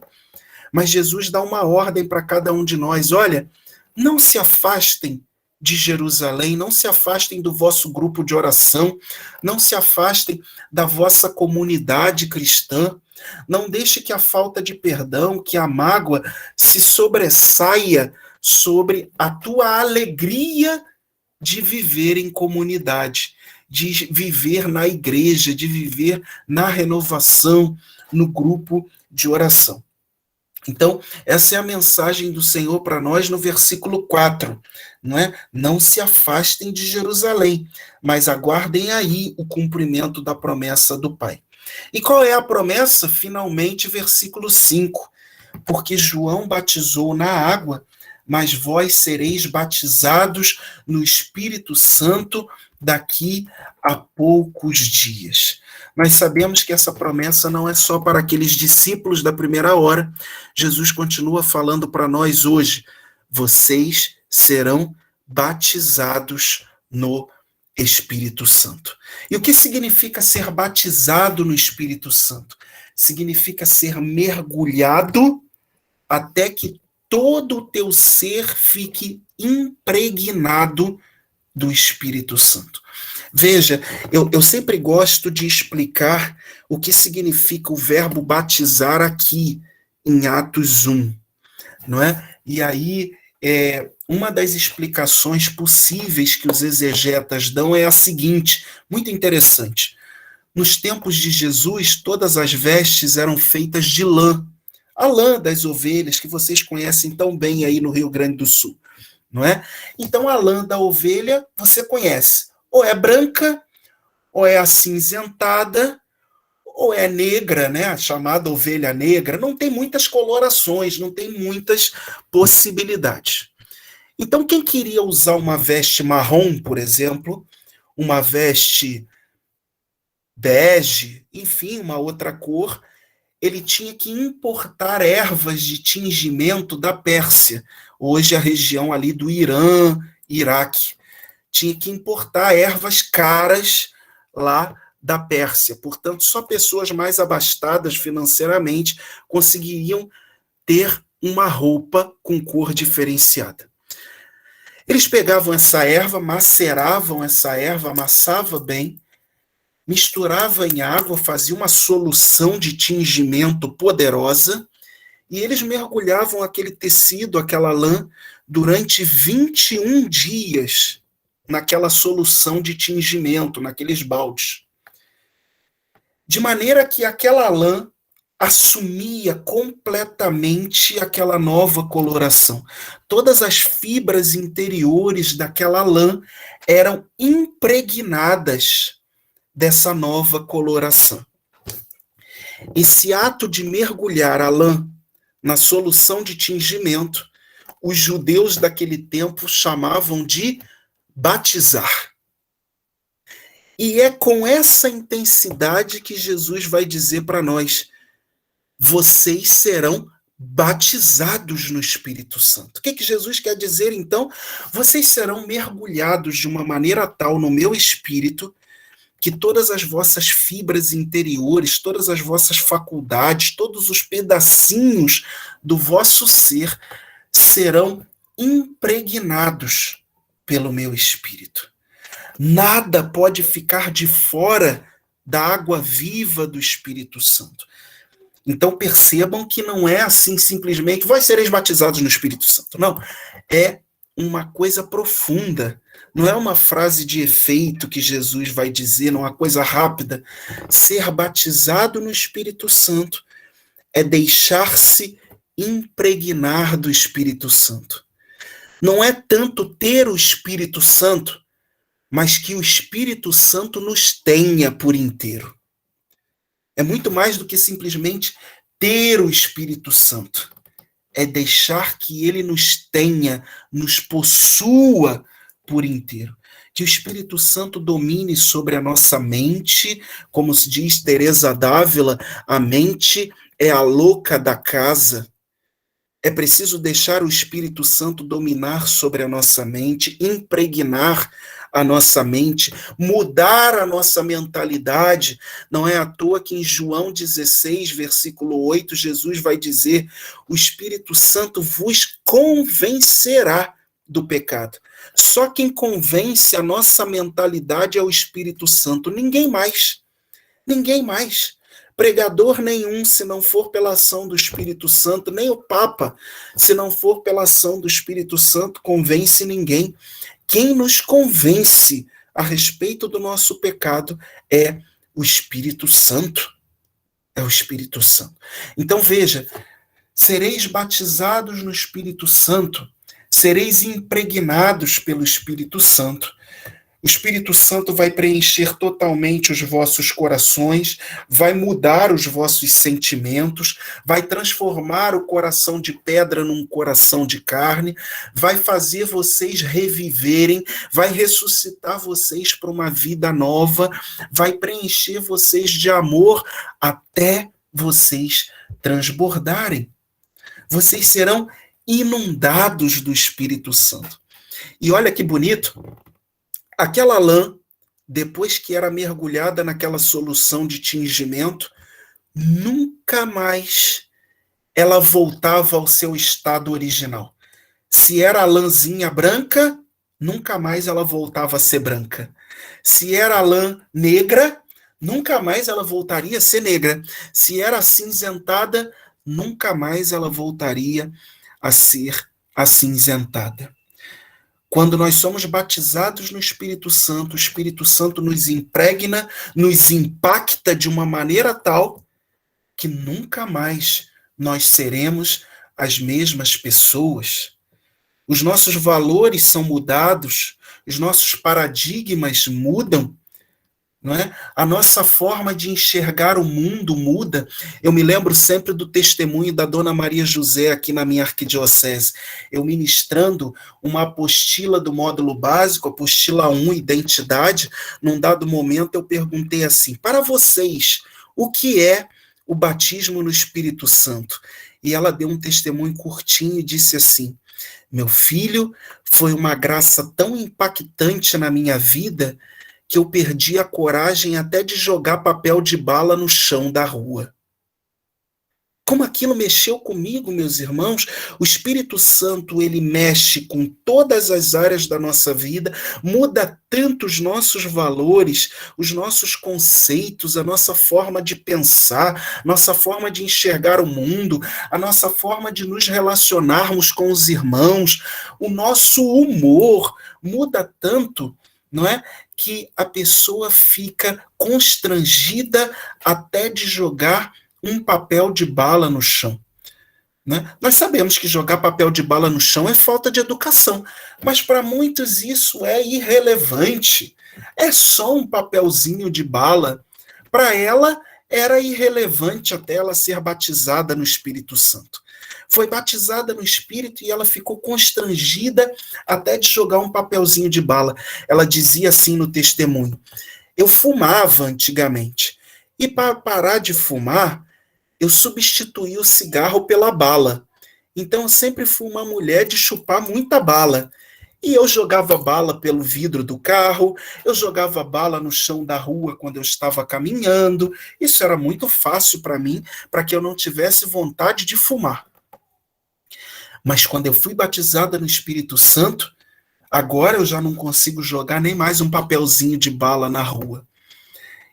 Speaker 1: Mas Jesus dá uma ordem para cada um de nós: olha, não se afastem de Jerusalém, não se afastem do vosso grupo de oração, não se afastem da vossa comunidade cristã, não deixe que a falta de perdão, que a mágoa se sobressaia sobre a tua alegria de viver em comunidade, de viver na igreja, de viver na renovação, no grupo de oração. Então, essa é a mensagem do Senhor para nós no versículo 4, não é? Não se afastem de Jerusalém, mas aguardem aí o cumprimento da promessa do Pai. E qual é a promessa? Finalmente, versículo 5. Porque João batizou na água, mas vós sereis batizados no Espírito Santo daqui a poucos dias. Nós sabemos que essa promessa não é só para aqueles discípulos da primeira hora. Jesus continua falando para nós hoje: vocês serão batizados no Espírito Santo. E o que significa ser batizado no Espírito Santo? Significa ser mergulhado até que todo o teu ser fique impregnado do Espírito Santo. Veja, eu sempre gosto de explicar o que significa o verbo batizar aqui em Atos 1, não é? E aí, uma das explicações possíveis que os exegetas dão é a seguinte, muito interessante. Nos tempos de Jesus, todas as vestes eram feitas de lã, a lã das ovelhas, que vocês conhecem tão bem aí no Rio Grande do Sul, não é? Então, a lã da ovelha, você conhece. Ou é branca, ou é acinzentada, ou é negra, né? A chamada ovelha negra. Não tem muitas colorações, não tem muitas possibilidades. Então, quem queria usar uma veste marrom, por exemplo, uma veste bege, enfim, uma outra cor, ele tinha que importar ervas de tingimento da Pérsia, hoje a região ali do Irã, Iraque. Tinha que importar ervas caras lá da Pérsia. Portanto, só pessoas mais abastadas financeiramente conseguiriam ter uma roupa com cor diferenciada. Eles pegavam essa erva, maceravam essa erva, amassavam bem, misturava em água, fazia uma solução de tingimento poderosa, e eles mergulhavam aquele tecido, aquela lã, durante 21 dias naquela solução de tingimento, naqueles baldes. De maneira que aquela lã assumia completamente aquela nova coloração. Todas as fibras interiores daquela lã eram impregnadas dessa nova coloração. Esse ato de mergulhar a lã na solução de tingimento, os judeus daquele tempo chamavam de batizar. E é com essa intensidade que Jesus vai dizer para nós: vocês serão batizados no Espírito Santo. O que Jesus quer dizer, então? Vocês serão mergulhados de uma maneira tal no meu Espírito que todas as vossas fibras interiores, todas as vossas faculdades, todos os pedacinhos do vosso ser serão impregnados pelo meu Espírito. Nada pode ficar de fora da água viva do Espírito Santo. Então percebam que não é assim simplesmente, vós sereis batizados no Espírito Santo. Não, é uma coisa profunda. Não é uma frase de efeito que Jesus vai dizer, não é uma coisa rápida. Ser batizado no Espírito Santo é deixar-se impregnar do Espírito Santo. Não é tanto ter o Espírito Santo, mas que o Espírito Santo nos tenha por inteiro. É muito mais do que simplesmente ter o Espírito Santo. É deixar que ele nos tenha, nos possua por inteiro. Que o Espírito Santo domine sobre a nossa mente, como se diz Teresa d'Ávila, a mente é a louca da casa. É preciso deixar o Espírito Santo dominar sobre a nossa mente, impregnar a nossa mente, mudar a nossa mentalidade. Não é à toa que em João 16, versículo 8, Jesus vai dizer: o Espírito Santo vos convencerá do pecado. Só quem convence a nossa mentalidade é o Espírito Santo, ninguém mais. Ninguém mais. Pregador nenhum, se não for pela ação do Espírito Santo, nem o Papa, se não for pela ação do Espírito Santo, convence ninguém. Quem nos convence a respeito do nosso pecado é o Espírito Santo. É o Espírito Santo. Então veja, sereis batizados no Espírito Santo, sereis impregnados pelo Espírito Santo. O Espírito Santo vai preencher totalmente os vossos corações, vai mudar os vossos sentimentos, vai transformar o coração de pedra num coração de carne, vai fazer vocês reviverem, vai ressuscitar vocês para uma vida nova, vai preencher vocês de amor até vocês transbordarem. Vocês serão inundados do Espírito Santo. E olha que bonito. Aquela lã, depois que era mergulhada naquela solução de tingimento, nunca mais ela voltava ao seu estado original. Se era a lãzinha branca, nunca mais ela voltava a ser branca. Se era a lã negra, nunca mais ela voltaria a ser negra. Se era acinzentada, nunca mais ela voltaria a ser acinzentada. Quando nós somos batizados no Espírito Santo, o Espírito Santo nos impregna, nos impacta de uma maneira tal que nunca mais nós seremos as mesmas pessoas. Os nossos valores são mudados, os nossos paradigmas mudam, não é? A nossa forma de enxergar o mundo muda. Eu me lembro sempre do testemunho da Dona Maria José aqui na minha arquidiocese. Eu ministrando uma apostila do módulo básico, apostila 1, identidade. Num dado momento eu perguntei assim: para vocês, o que é o batismo no Espírito Santo? E ela deu um testemunho curtinho e disse assim: meu filho, foi uma graça tão impactante na minha vida que eu perdi a coragem até de jogar papel de bala no chão da rua. Como aquilo mexeu comigo, meus irmãos. O Espírito Santo, ele mexe com todas as áreas da nossa vida, muda tanto os nossos valores, os nossos conceitos, a nossa forma de pensar, nossa forma de enxergar o mundo, a nossa forma de nos relacionarmos com os irmãos, o nosso humor muda tanto, não é? Que a pessoa fica constrangida até de jogar um papel de bala no chão. Né? Nós sabemos que jogar papel de bala no chão é falta de educação, mas para muitos isso é irrelevante. É só um papelzinho de bala. Para ela, era irrelevante até ela ser batizada no Espírito Santo. Foi batizada no Espírito e ela ficou constrangida até de jogar um papelzinho de bala. Ela dizia assim no testemunho: eu fumava antigamente, e para parar de fumar, eu substituí o cigarro pela bala. Então eu sempre fui uma mulher de chupar muita bala. E eu jogava bala pelo vidro do carro, eu jogava bala no chão da rua quando eu estava caminhando. Isso era muito fácil para mim, para que eu não tivesse vontade de fumar. Mas quando eu fui batizada no Espírito Santo, agora eu já não consigo jogar nem mais um papelzinho de bala na rua.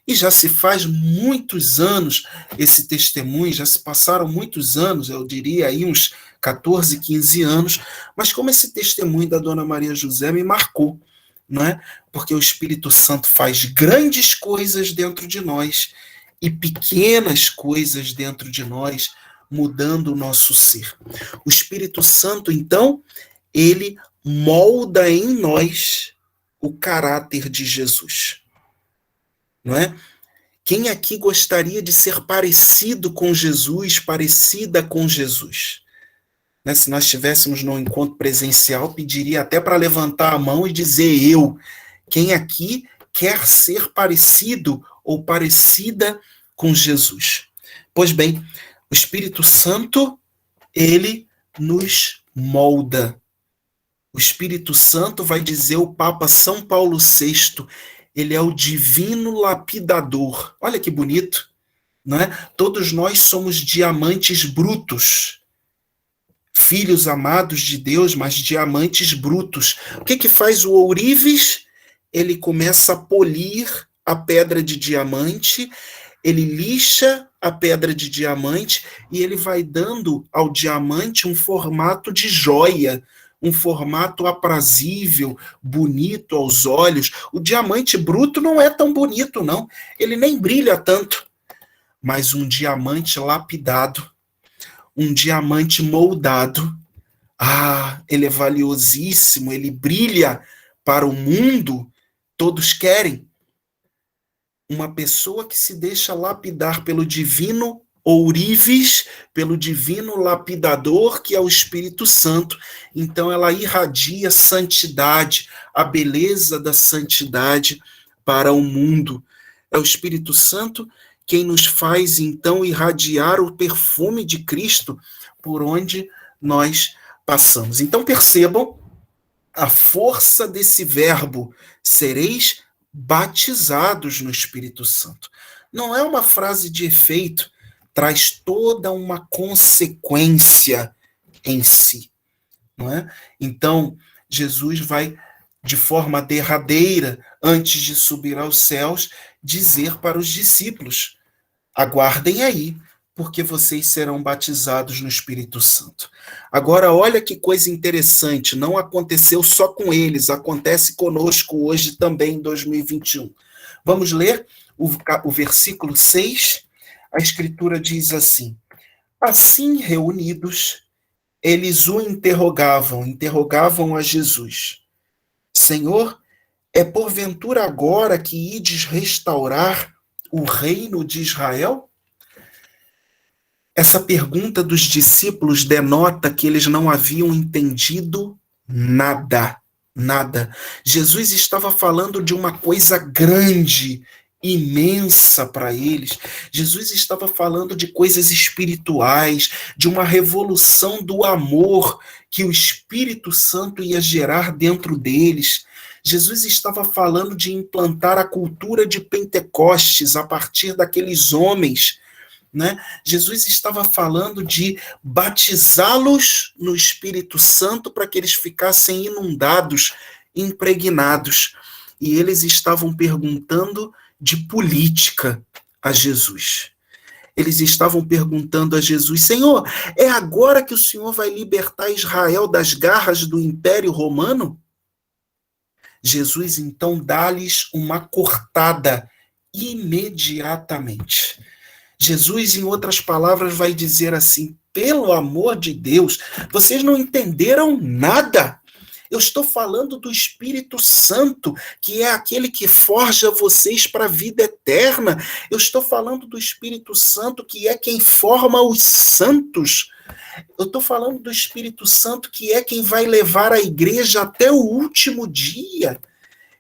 Speaker 1: E já se faz muitos anos esse testemunho, já se passaram muitos anos, eu diria aí uns 14, 15 anos, mas como esse testemunho da Dona Maria José me marcou. não é? Porque o Espírito Santo faz grandes coisas dentro de nós e pequenas coisas dentro de nós, mudando o nosso ser. O Espírito Santo, então, ele molda em nós o caráter de Jesus, não é? Quem aqui gostaria de ser parecido com Jesus, parecida com Jesus? Né? Se nós estivéssemos num encontro presencial, pediria até para levantar a mão e dizer eu. Quem aqui quer ser parecido ou parecida com Jesus? Pois bem, o Espírito Santo, ele nos molda. O Espírito Santo, vai dizer o Papa São Paulo VI, ele é o divino lapidador. Olha que bonito, não é? Todos nós somos diamantes brutos, filhos amados de Deus, mas diamantes brutos. O que faz o ourives? Ele começa a polir a pedra de diamante, ele lixa a pedra de diamante e ele vai dando ao diamante um formato de joia, um formato aprazível, bonito aos olhos. O diamante bruto não é tão bonito, não. Ele nem brilha tanto. Mas um diamante lapidado, um diamante moldado, ele é valiosíssimo, ele brilha para o mundo. Todos querem. Uma pessoa que se deixa lapidar pelo divino ourives, pelo divino lapidador, que é o Espírito Santo. Então ela irradia santidade, a beleza da santidade para o mundo. É o Espírito Santo quem nos faz, então, irradiar o perfume de Cristo por onde nós passamos. Então percebam a força desse verbo, sereis batizados no Espírito Santo. Não é uma frase de efeito, traz toda uma consequência em si, não é? Então, Jesus vai, de forma derradeira, antes de subir aos céus, dizer para os discípulos: aguardem aí, porque vocês serão batizados no Espírito Santo. Agora, olha que coisa interessante, não aconteceu só com eles, acontece conosco hoje também, em 2021. Vamos ler o versículo 6. A Escritura diz assim: assim reunidos, eles o interrogavam a Jesus: Senhor, é porventura agora que ides restaurar o reino de Israel? Essa pergunta dos discípulos denota que eles não haviam entendido nada. Jesus estava falando de uma coisa grande, imensa para eles. Jesus estava falando de coisas espirituais, de uma revolução do amor que o Espírito Santo ia gerar dentro deles. Jesus estava falando de implantar a cultura de Pentecostes a partir daqueles homens, né? Jesus estava falando de batizá-los no Espírito Santo para que eles ficassem inundados, impregnados. E eles estavam perguntando de política a Jesus. Eles estavam perguntando a Jesus: Senhor, é agora que o Senhor vai libertar Israel das garras do Império Romano? Jesus, então, dá-lhes uma cortada imediatamente. Jesus, em outras palavras, vai dizer assim: pelo amor de Deus, vocês não entenderam nada. Eu estou falando do Espírito Santo, que é aquele que forja vocês para a vida eterna. Eu estou falando do Espírito Santo, que é quem forma os santos. Eu estou falando do Espírito Santo, que é quem vai levar a igreja até o último dia.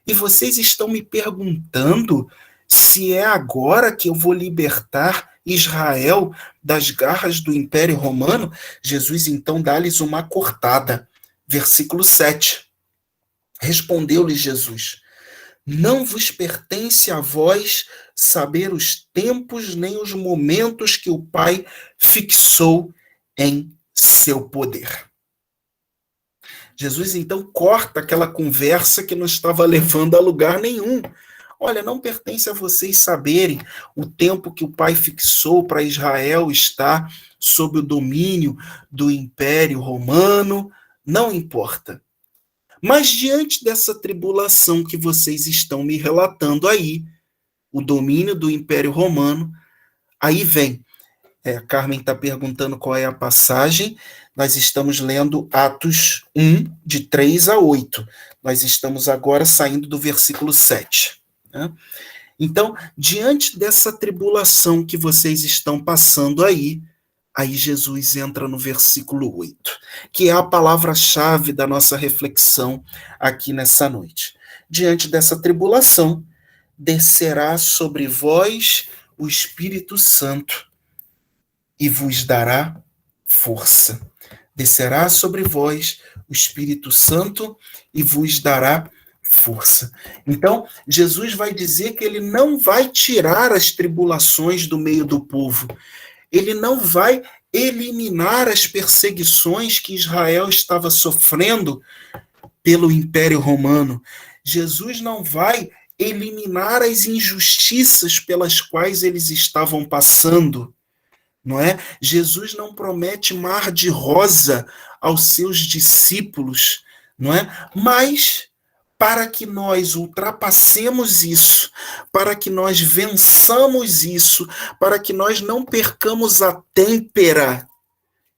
Speaker 1: E vocês estão me perguntando se é agora que eu vou libertar Israel das garras do Império Romano? Jesus, então, dá-lhes uma cortada. Versículo 7. Respondeu-lhes Jesus: não vos pertence a vós saber os tempos nem os momentos que o Pai fixou em seu poder. Jesus, então, corta aquela conversa que não estava levando a lugar nenhum. Olha, não pertence a vocês saberem o tempo que o Pai fixou para Israel estar sob o domínio do Império Romano. Não importa. Mas diante dessa tribulação que vocês estão me relatando aí, o domínio do Império Romano, aí vem. A Carmen está perguntando qual é a passagem. Nós estamos lendo Atos 1, de 3 a 8. Nós estamos agora saindo do versículo 7. Né? Então, diante dessa tribulação que vocês estão passando aí Jesus entra no versículo 8, que é a palavra-chave da nossa reflexão aqui nessa noite. Diante dessa tribulação, descerá sobre vós o Espírito Santo e vos dará força. Descerá sobre vós o Espírito Santo e vos dará força. Então, Jesus vai dizer que ele não vai tirar as tribulações do meio do povo. Ele não vai eliminar as perseguições que Israel estava sofrendo pelo Império Romano. Jesus não vai eliminar as injustiças pelas quais eles estavam passando, não é? Jesus não promete mar de rosa aos seus discípulos, não é? Mas para que nós ultrapassemos isso, para que nós vençamos isso, para que nós não percamos a têmpera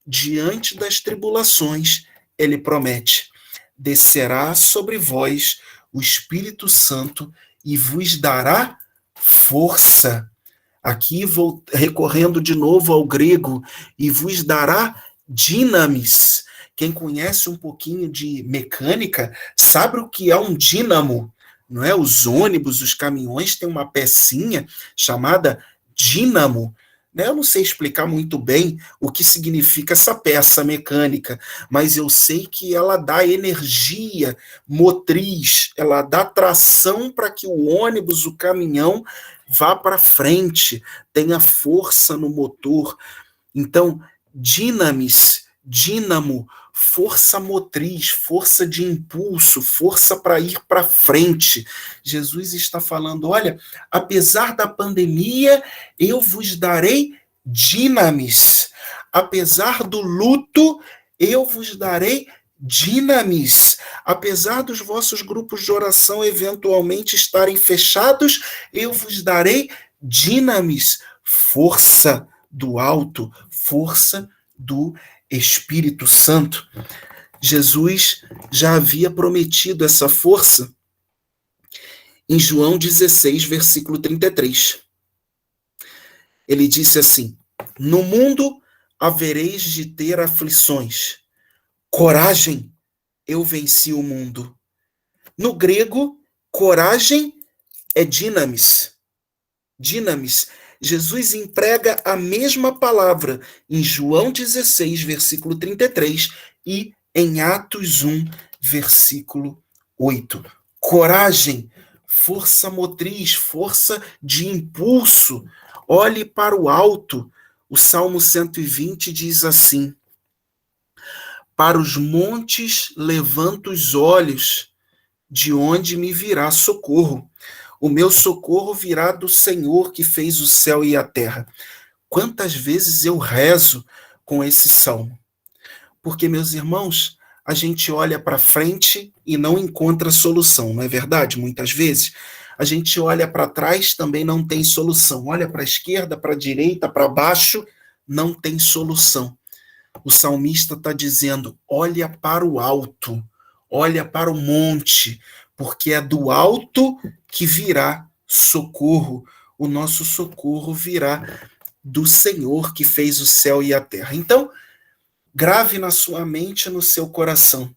Speaker 1: diante das tribulações, ele promete: descerá sobre vós o Espírito Santo e vos dará força. Aqui vou recorrendo de novo ao grego, e vos dará dinamis. Quem conhece um pouquinho de mecânica sabe o que é um dínamo, não é? Os ônibus, os caminhões têm uma pecinha chamada dínamo. Eu não sei explicar muito bem o que significa essa peça mecânica, mas eu sei que ela dá energia motriz, ela dá tração para que o ônibus, o caminhão, vá para frente, tenha força no motor. Então, dinamis, dínamo, força motriz, força de impulso, força para ir para frente. Jesus está falando: olha, apesar da pandemia, eu vos darei dinamis. Apesar do luto, eu vos darei dinamis. Apesar dos vossos grupos de oração eventualmente estarem fechados, eu vos darei dinamis. Força do alto, força do Espírito Santo. Jesus já havia prometido essa força em João 16, versículo 33. Ele disse assim: no mundo havereis de ter aflições. Coragem, eu venci o mundo. No grego, coragem é dinamis. Dinamis. Jesus emprega a mesma palavra em João 16, versículo 33 e em Atos 1, versículo 8. Coragem, força motriz, força de impulso. Olhe para o alto. O Salmo 120 diz assim: para os montes levanto os olhos, de onde me virá socorro. O meu socorro virá do Senhor que fez o céu e a terra. Quantas vezes eu rezo com esse salmo? Porque, meus irmãos, a gente olha para frente e não encontra solução, não é verdade? Muitas vezes. A gente olha para trás, também não tem solução. Olha para a esquerda, para a direita, para baixo, não tem solução. O salmista está dizendo: olha para o alto, olha para o monte, porque é do alto que virá socorro. O nosso socorro virá do Senhor que fez o céu e a terra. Então, grave na sua mente e no seu coração.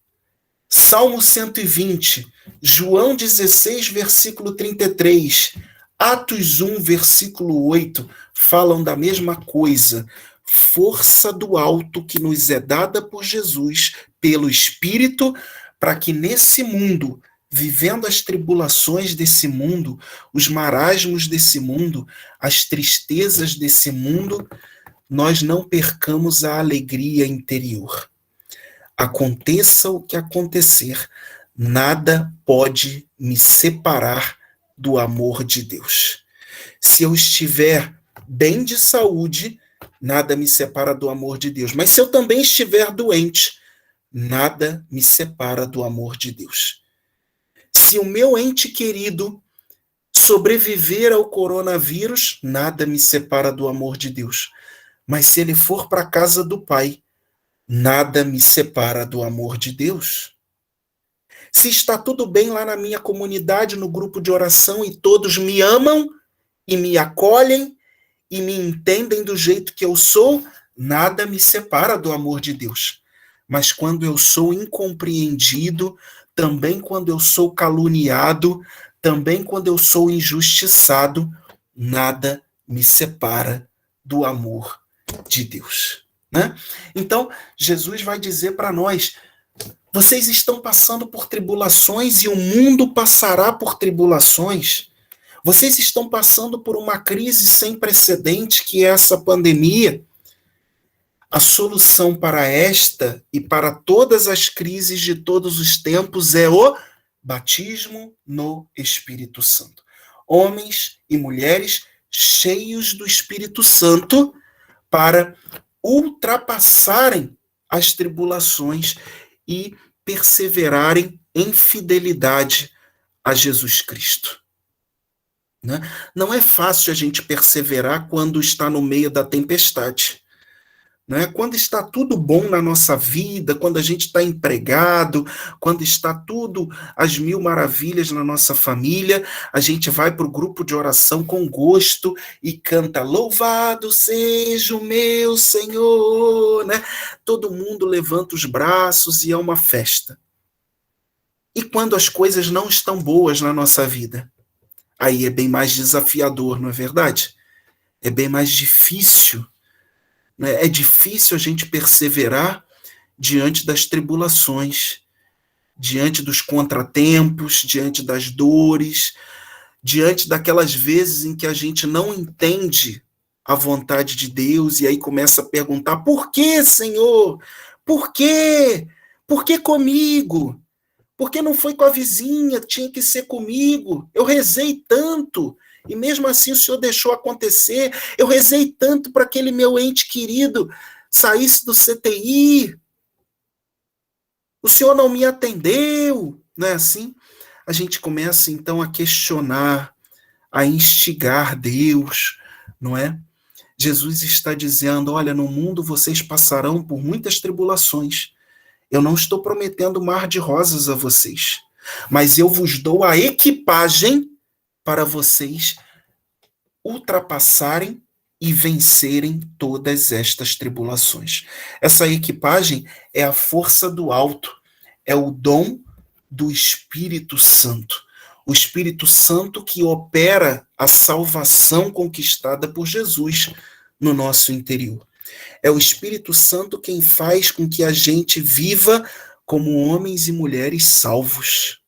Speaker 1: Salmo 120, João 16, versículo 33, Atos 1, versículo 8, falam da mesma coisa. Força do alto que nos é dada por Jesus, pelo Espírito, para que nesse mundo, vivendo as tribulações desse mundo, os marasmos desse mundo, as tristezas desse mundo, nós não percamos a alegria interior. Aconteça o que acontecer, nada pode me separar do amor de Deus. Se eu estiver bem de saúde, nada me separa do amor de Deus. Mas se eu também estiver doente, nada me separa do amor de Deus. Se o meu ente querido sobreviver ao coronavírus, nada me separa do amor de Deus. Mas se ele for para a casa do Pai, nada me separa do amor de Deus. Se está tudo bem lá na minha comunidade, no grupo de oração, e todos me amam e me acolhem e me entendem do jeito que eu sou, nada me separa do amor de Deus. Mas quando eu sou incompreendido, também quando eu sou caluniado, também quando eu sou injustiçado, nada me separa do amor de Deus, né? Então, Jesus vai dizer para nós: vocês estão passando por tribulações e o mundo passará por tribulações. Vocês estão passando por uma crise sem precedentes, que é essa pandemia. A solução para esta e para todas as crises de todos os tempos é o batismo no Espírito Santo. Homens e mulheres cheios do Espírito Santo para ultrapassarem as tribulações e perseverarem em fidelidade a Jesus Cristo. Né? Não é fácil a gente perseverar quando está no meio da tempestade. Né? Quando está tudo bom na nossa vida, quando a gente está empregado, quando está tudo às mil maravilhas na nossa família, a gente vai para o grupo de oração com gosto e canta: louvado seja o meu Senhor, né? Todo mundo levanta os braços e é uma festa. E quando as coisas não estão boas na nossa vida? Aí é bem mais desafiador, não é verdade? É bem mais difícil. É difícil a gente perseverar diante das tribulações, diante dos contratempos, diante das dores, diante daquelas vezes em que a gente não entende a vontade de Deus e aí começa a perguntar: por que, Senhor? Por quê? Por que comigo? Por que não foi com a vizinha? Tinha que ser comigo. Eu rezei tanto. E mesmo assim o Senhor deixou acontecer. Eu rezei tanto para aquele meu ente querido saísse do CTI. O Senhor não me atendeu. Não é assim? A gente começa então a questionar, a instigar Deus, não é? Jesus está dizendo: olha, no mundo vocês passarão por muitas tribulações. Eu não estou prometendo mar de rosas a vocês, mas eu vos dou a equipagem para vocês ultrapassarem e vencerem todas estas tribulações. Essa equipagem é a força do alto, é o dom do Espírito Santo. O Espírito Santo que opera a salvação conquistada por Jesus no nosso interior. É o Espírito Santo quem faz com que a gente viva como homens e mulheres salvos.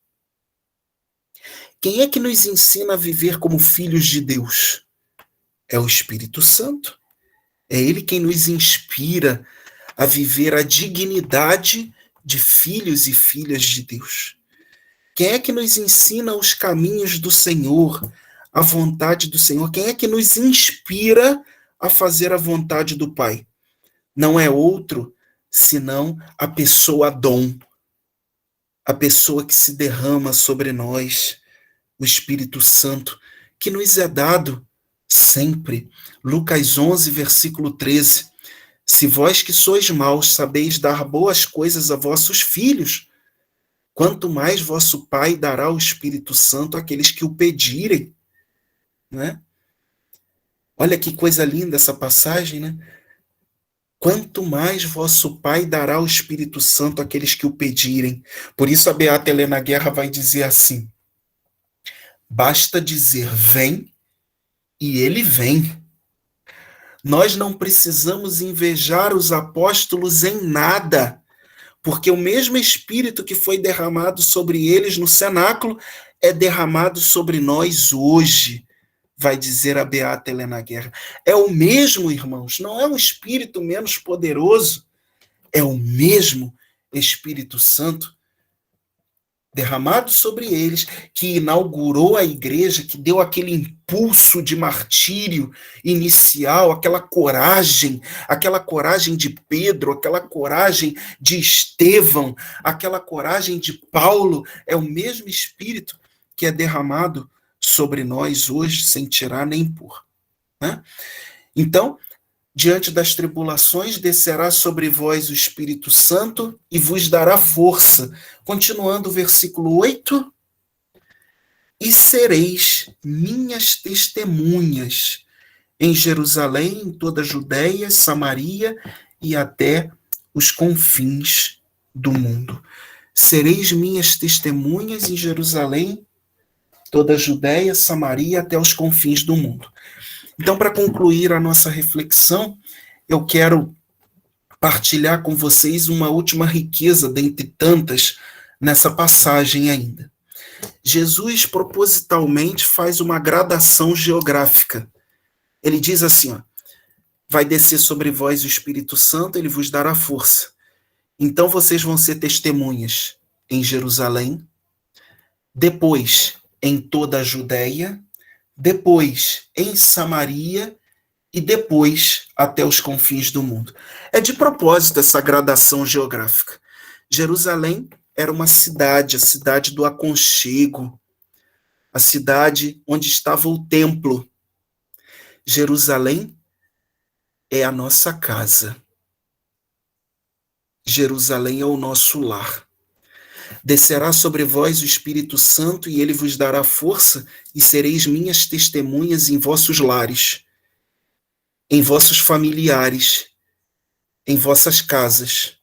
Speaker 1: Quem é que nos ensina a viver como filhos de Deus? É o Espírito Santo. É ele quem nos inspira a viver a dignidade de filhos e filhas de Deus. Quem é que nos ensina os caminhos do Senhor, a vontade do Senhor? Quem é que nos inspira a fazer a vontade do Pai? Não é outro senão a pessoa dom, a pessoa que se derrama sobre nós, o Espírito Santo, que nos é dado sempre. Lucas 11, versículo 13. Se vós que sois maus sabeis dar boas coisas a vossos filhos, quanto mais vosso Pai dará o Espírito Santo àqueles que o pedirem. Né? Olha que coisa linda essa passagem, né? Quanto mais vosso Pai dará o Espírito Santo àqueles que o pedirem. Por isso a beata Helena Guerra vai dizer assim: basta dizer vem, e ele vem. Nós não precisamos invejar os apóstolos em nada, porque o mesmo Espírito que foi derramado sobre eles no cenáculo é derramado sobre nós hoje, vai dizer a beata Helena Guerra. É o mesmo, irmãos, não é um Espírito menos poderoso, é o mesmo Espírito Santo. derramado sobre eles, que inaugurou a igreja, que deu aquele impulso de martírio inicial, aquela coragem de Pedro, aquela coragem de Estevão, aquela coragem de Paulo, é o mesmo Espírito que é derramado sobre nós hoje, sem tirar nem pôr. Né? Então, diante das tribulações, descerá sobre vós o Espírito Santo e vos dará força. Continuando o versículo 8. E sereis minhas testemunhas em Jerusalém, em toda a Judéia, Samaria e até os confins do mundo. Sereis minhas testemunhas em Jerusalém, toda a Judéia, Samaria, até os confins do mundo. Então, para concluir a nossa reflexão, eu quero partilhar com vocês uma última riqueza, dentre tantas, nessa passagem ainda. Jesus propositalmente faz uma gradação geográfica. Ele diz assim, ó, vai descer sobre vós o Espírito Santo, ele vos dará força. Então vocês vão ser testemunhas em Jerusalém, depois em toda a Judéia, depois em Samaria e depois até os confins do mundo. É de propósito essa gradação geográfica. Jerusalém era uma cidade, a cidade do aconchego, a cidade onde estava o templo. Jerusalém é a nossa casa. Jerusalém é o nosso lar. Descerá sobre vós o Espírito Santo e ele vos dará força e sereis minhas testemunhas em vossos lares, em vossos familiares, em vossas casas.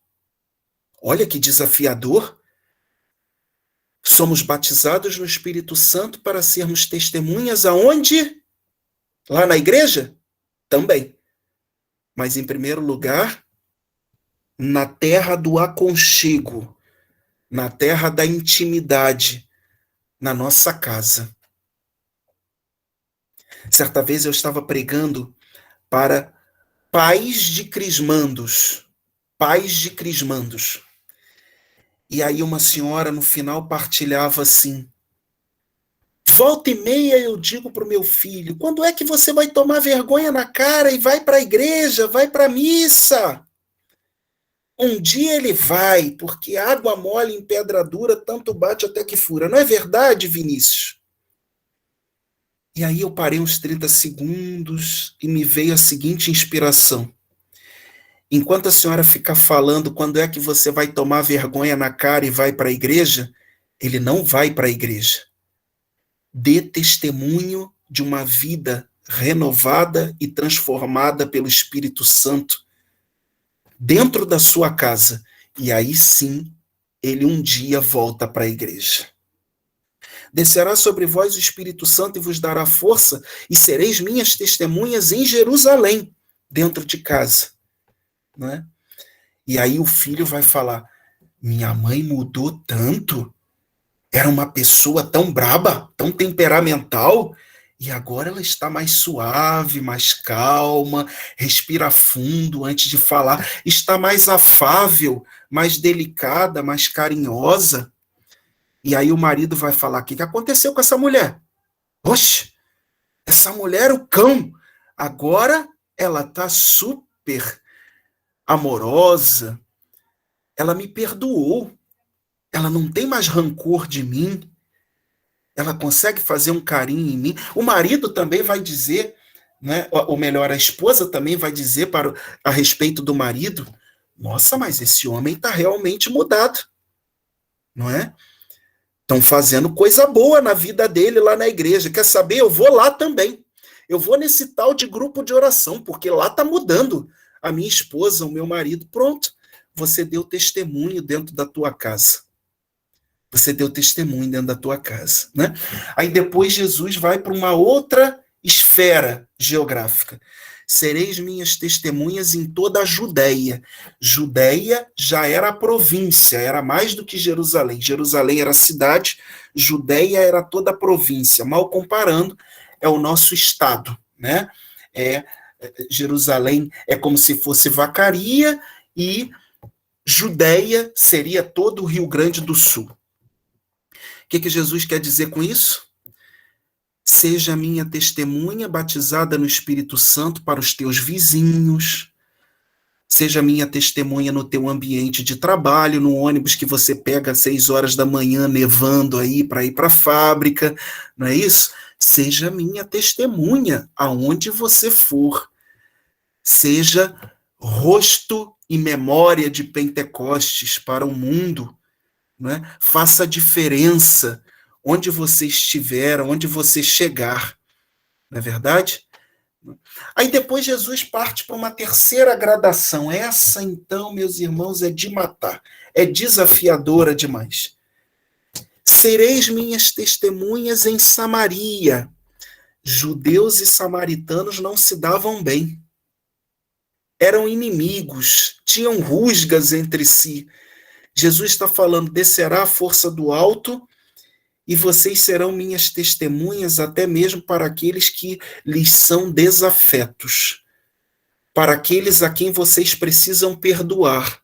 Speaker 1: Olha que desafiador. Somos batizados no Espírito Santo para sermos testemunhas aonde? Lá na igreja? Também. Mas em primeiro lugar, na terra do aconchego, na terra da intimidade, na nossa casa. Certa vez eu estava pregando para pais de crismandos. E aí uma senhora no final partilhava assim, volta e meia eu digo para o meu filho, quando é que você vai tomar vergonha na cara e vai para a igreja, vai para a missa? Um dia ele vai, porque água mole em pedra dura, tanto bate até que fura. Não é verdade, Vinícius? E aí eu parei uns 30 segundos e me veio a seguinte inspiração. Enquanto a senhora fica falando quando é que você vai tomar vergonha na cara e vai para a igreja, ele não vai para a igreja. Dê testemunho de uma vida renovada e transformada pelo Espírito Santo dentro da sua casa, e aí sim, ele um dia volta para a igreja. Descerá sobre vós o Espírito Santo e vos dará força, e sereis minhas testemunhas em Jerusalém, dentro de casa. Não é? E aí o filho vai falar, minha mãe mudou tanto, era uma pessoa tão braba, tão temperamental, e agora ela está mais suave, mais calma, respira fundo antes de falar, está mais afável, mais delicada, mais carinhosa. E aí o marido vai falar, o que aconteceu com essa mulher? Oxe, essa mulher é o cão. Agora ela está super amorosa, ela me perdoou, ela não tem mais rancor de mim, ela consegue fazer um carinho em mim. O marido também vai dizer, né, ou melhor, a esposa também vai dizer a respeito do marido, nossa, mas esse homem está realmente mudado, não é? Estão fazendo coisa boa na vida dele lá na igreja. Quer saber? Eu vou lá também. Eu vou nesse tal de grupo de oração, porque lá está mudando a minha esposa, o meu marido. Pronto, você deu testemunho dentro da tua casa. Você deu testemunho dentro da tua casa, né? Aí depois Jesus vai para uma outra esfera geográfica. Sereis minhas testemunhas em toda a Judéia. Judéia já era a província, era mais do que Jerusalém. Jerusalém era a cidade, Judéia era toda a província. Mal comparando, é o nosso estado, né? Jerusalém é como se fosse Vacaria e Judéia seria todo o Rio Grande do Sul. que Jesus quer dizer com isso? Seja minha testemunha batizada no Espírito Santo para os teus vizinhos. Seja minha testemunha no teu ambiente de trabalho, no ônibus que você pega às 6 horas da manhã, nevando aí para ir para a fábrica, não é isso? Seja minha testemunha aonde você for. Seja rosto e memória de Pentecostes para o mundo, não é? Faça a diferença onde você estiver, onde você chegar, não é verdade? Aí depois Jesus parte para uma terceira gradação. Essa, então, meus irmãos, é de matar. É desafiadora demais. Sereis minhas testemunhas em Samaria. Judeus e samaritanos não se davam bem. Eram inimigos, tinham rusgas entre si. Jesus está falando, descerá a força do alto e vocês serão minhas testemunhas até mesmo para aqueles que lhes são desafetos, para aqueles a quem vocês precisam perdoar,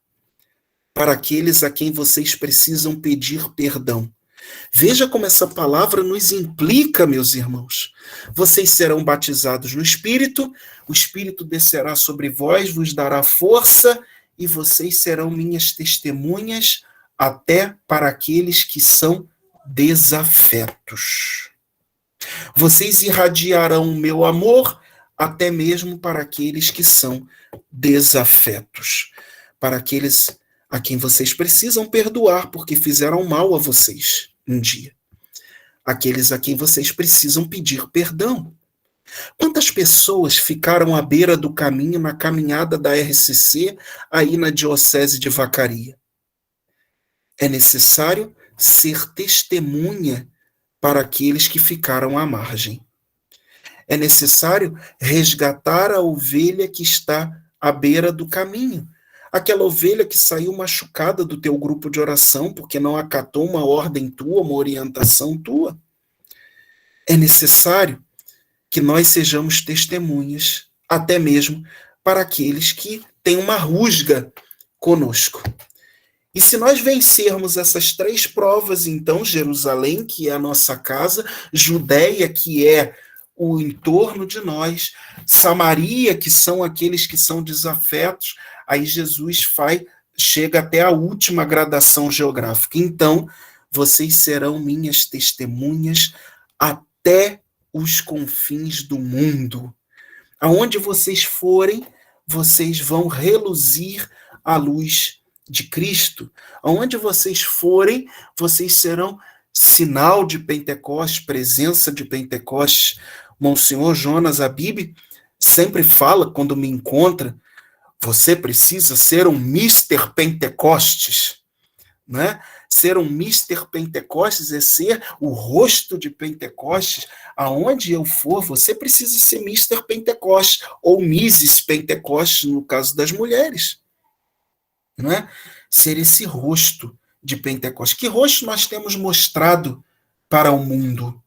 Speaker 1: para aqueles a quem vocês precisam pedir perdão. Veja como essa palavra nos implica, meus irmãos. Vocês serão batizados no Espírito, o Espírito descerá sobre vós, vos dará força, e vocês serão minhas testemunhas até para aqueles que são desafetos. Vocês irradiarão o meu amor até mesmo para aqueles que são desafetos, para aqueles a quem vocês precisam perdoar porque fizeram mal a vocês um dia, aqueles a quem vocês precisam pedir perdão. Quantas pessoas ficaram à beira do caminho na caminhada da RCC aí na Diocese de Vacaria? É necessário ser testemunha para aqueles que ficaram à margem. É necessário resgatar a ovelha que está à beira do caminho. Aquela ovelha que saiu machucada do teu grupo de oração porque não acatou uma ordem tua, uma orientação tua. É necessário que nós sejamos testemunhas, até mesmo para aqueles que têm uma rusga conosco. E se nós vencermos essas 3 provas, então, Jerusalém, que é a nossa casa, Judeia, que é o entorno de nós, Samaria, que são aqueles que são desafetos, aí Jesus chega até a última gradação geográfica. Então, vocês serão minhas testemunhas até os confins do mundo. Aonde vocês forem, vocês vão reluzir a luz de Cristo. Aonde vocês forem, vocês serão sinal de Pentecostes, presença de Pentecostes. Monsenhor Jonas Abib sempre fala, quando me encontra, você precisa ser um Mr. Pentecostes, né? Ser um Mr. Pentecostes é ser o rosto de Pentecostes. Aonde eu for, você precisa ser Mr. Pentecostes, ou Mrs. Pentecostes, no caso das mulheres. Não é? Ser esse rosto de Pentecostes. Que rosto nós temos mostrado para o mundo?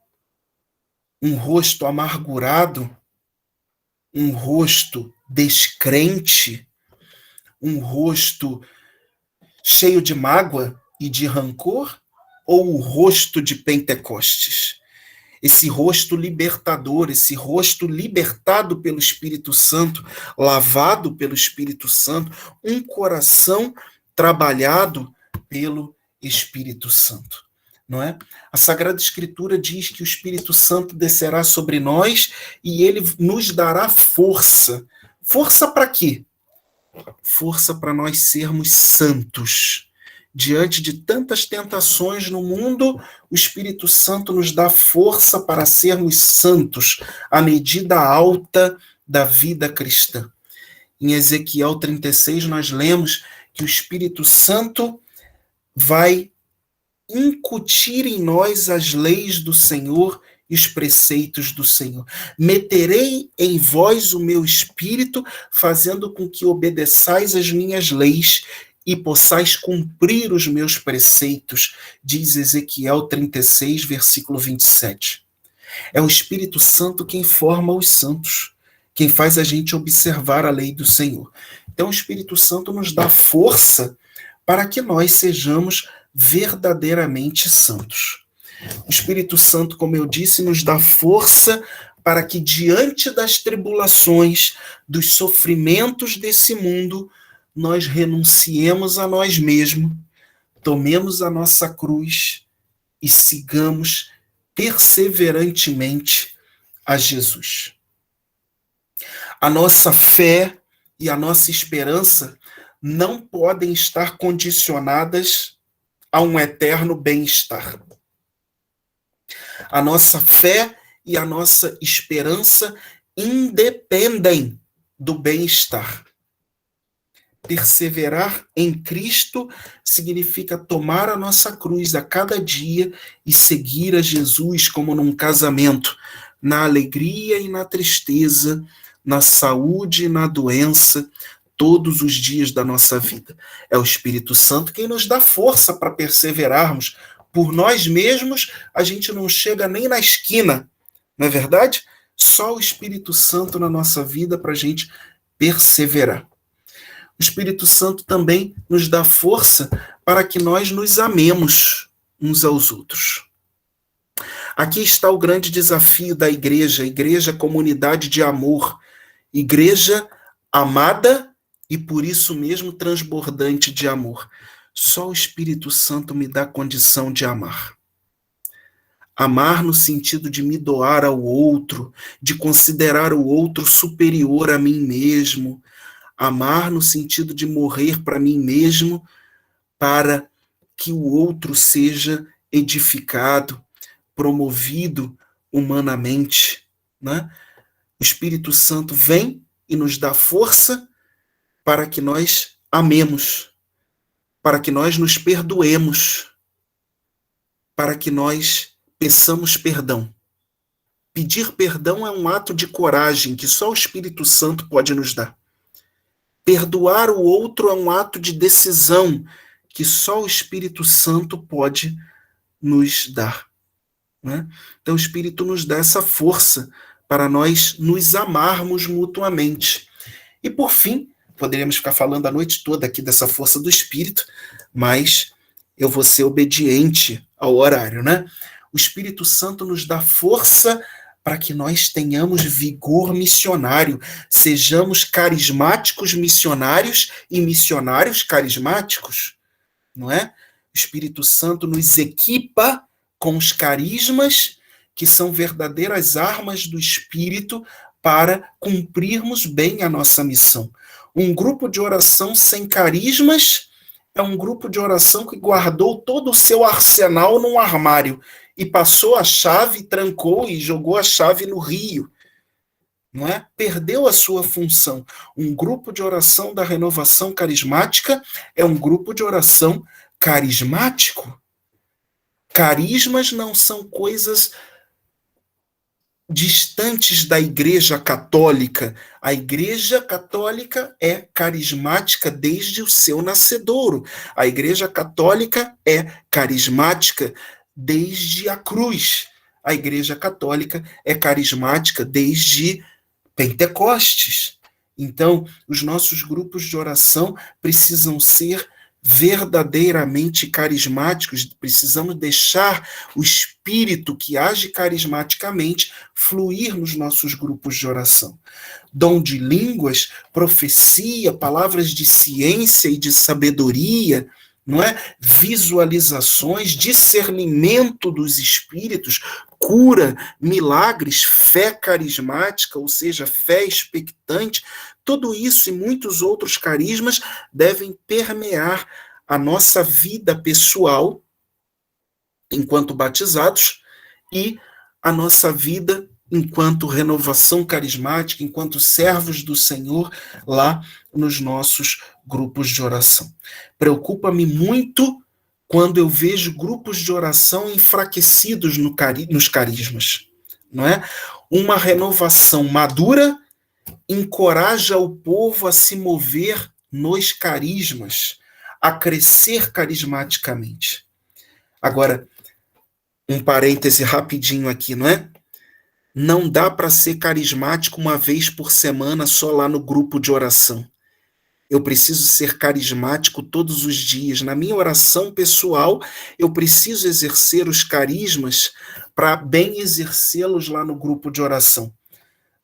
Speaker 1: Um rosto amargurado? Um rosto descrente? Um rosto cheio de mágoa e de rancor? Ou o rosto de Pentecostes? Esse rosto libertador, esse rosto libertado pelo Espírito Santo, lavado pelo Espírito Santo, um coração trabalhado pelo Espírito Santo, não é? A Sagrada Escritura diz que o Espírito Santo descerá sobre nós e ele nos dará força. Força para quê? Força para nós sermos santos. Diante de tantas tentações no mundo, o Espírito Santo nos dá força para sermos santos, à medida alta da vida cristã. Em Ezequiel 36, nós lemos que o Espírito Santo vai incutir em nós as leis do Senhor e os preceitos do Senhor. Meterei em vós o meu Espírito, fazendo com que obedeçais as minhas leis e possais cumprir os meus preceitos, diz Ezequiel 36, versículo 27. É o Espírito Santo quem forma os santos, quem faz a gente observar a lei do Senhor. Então, o Espírito Santo nos dá força para que nós sejamos verdadeiramente santos. O Espírito Santo, como eu disse, nos dá força para que, diante das tribulações, dos sofrimentos desse mundo, nós renunciemos a nós mesmos, tomemos a nossa cruz e sigamos perseverantemente a Jesus. A nossa fé e a nossa esperança não podem estar condicionadas a um eterno bem-estar. A nossa fé e a nossa esperança independem do bem-estar. Perseverar em Cristo significa tomar a nossa cruz a cada dia e seguir a Jesus como num casamento, na alegria e na tristeza, na saúde e na doença, todos os dias da nossa vida. É o Espírito Santo quem nos dá força para perseverarmos. Por nós mesmos, a gente não chega nem na esquina, não é verdade? Só o Espírito Santo na nossa vida para a gente perseverar. O Espírito Santo também nos dá força para que nós nos amemos uns aos outros. Aqui está o grande desafio da igreja, comunidade de amor, igreja amada e por isso mesmo transbordante de amor. Só o Espírito Santo me dá condição de amar. Amar no sentido de me doar ao outro, de considerar o outro superior a mim mesmo. Amar no sentido de morrer para mim mesmo, para que o outro seja edificado, promovido humanamente, né? O Espírito Santo vem e nos dá força para que nós amemos, para que nós nos perdoemos, para que nós peçamos perdão. Pedir perdão é um ato de coragem que só o Espírito Santo pode nos dar. Perdoar o outro é um ato de decisão que só o Espírito Santo pode nos dar, né? Então o Espírito nos dá essa força para nós nos amarmos mutuamente. E por fim, poderíamos ficar falando a noite toda aqui dessa força do Espírito, mas eu vou ser obediente ao horário, né? O Espírito Santo nos dá força para que nós tenhamos vigor missionário, sejamos carismáticos missionários e missionários carismáticos, não é? O Espírito Santo nos equipa com os carismas, que são verdadeiras armas do Espírito para cumprirmos bem a nossa missão. Um grupo de oração sem carismas é um grupo de oração que guardou todo o seu arsenal num armário e passou a chave, trancou e jogou a chave no rio, não é? Perdeu a sua função. Um grupo de oração da renovação carismática é um grupo de oração carismático. Carismas não são coisas distantes da Igreja Católica. A Igreja Católica é carismática desde o seu nascedouro. A Igreja Católica é carismática desde a cruz. A Igreja Católica é carismática desde Pentecostes. Então, os nossos grupos de oração precisam ser verdadeiramente carismáticos, precisamos deixar o Espírito que age carismaticamente fluir nos nossos grupos de oração. Dom de línguas, profecia, palavras de ciência e de sabedoria, não é? Visualizações, discernimento dos espíritos, cura, milagres, fé carismática, ou seja, fé expectante, tudo isso e muitos outros carismas devem permear a nossa vida pessoal enquanto batizados e a nossa vida enquanto renovação carismática, enquanto servos do Senhor lá nos nossos grupos de oração. Preocupa-me muito quando eu vejo grupos de oração enfraquecidos nos carismas, não é? Uma renovação madura encoraja o povo a se mover nos carismas, a crescer carismaticamente. Agora, um parêntese rapidinho aqui, não é? Não dá para ser carismático uma vez por semana só lá no grupo de oração. Eu preciso ser carismático todos os dias. Na minha oração pessoal, eu preciso exercer os carismas para bem exercê-los lá no grupo de oração.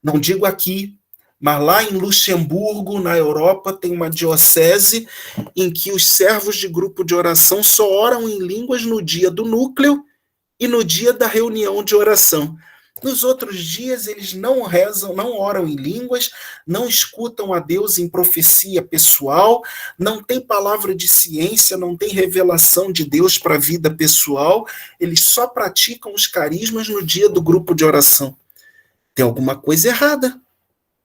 Speaker 1: Não digo aqui, mas lá em Luxemburgo, na Europa, tem uma diocese em que os servos de grupo de oração só oram em línguas no dia do núcleo e no dia da reunião de oração. Nos outros dias, eles não rezam, não oram em línguas, não escutam a Deus em profecia pessoal, não tem palavra de ciência, não tem revelação de Deus para a vida pessoal, eles só praticam os carismas no dia do grupo de oração. Tem alguma coisa errada,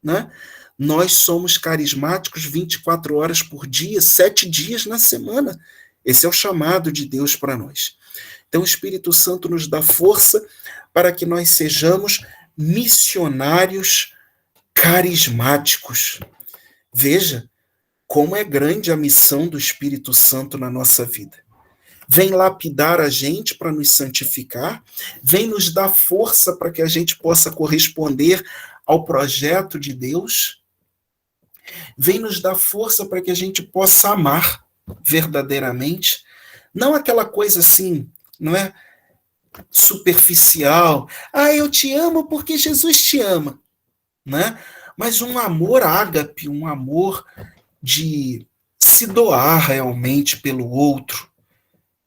Speaker 1: né? Nós somos carismáticos 24 horas por dia, 7 dias na semana. Esse é o chamado de Deus para nós. Então, o Espírito Santo nos dá força para que nós sejamos missionários carismáticos. Veja como é grande a missão do Espírito Santo na nossa vida. Vem lapidar a gente para nos santificar, vem nos dar força para que a gente possa corresponder ao projeto de Deus, vem nos dar força para que a gente possa amar verdadeiramente, não aquela coisa assim, não é? Superficial. Eu te amo porque Jesus te ama, né? Mas um amor ágape, um amor de se doar realmente pelo outro,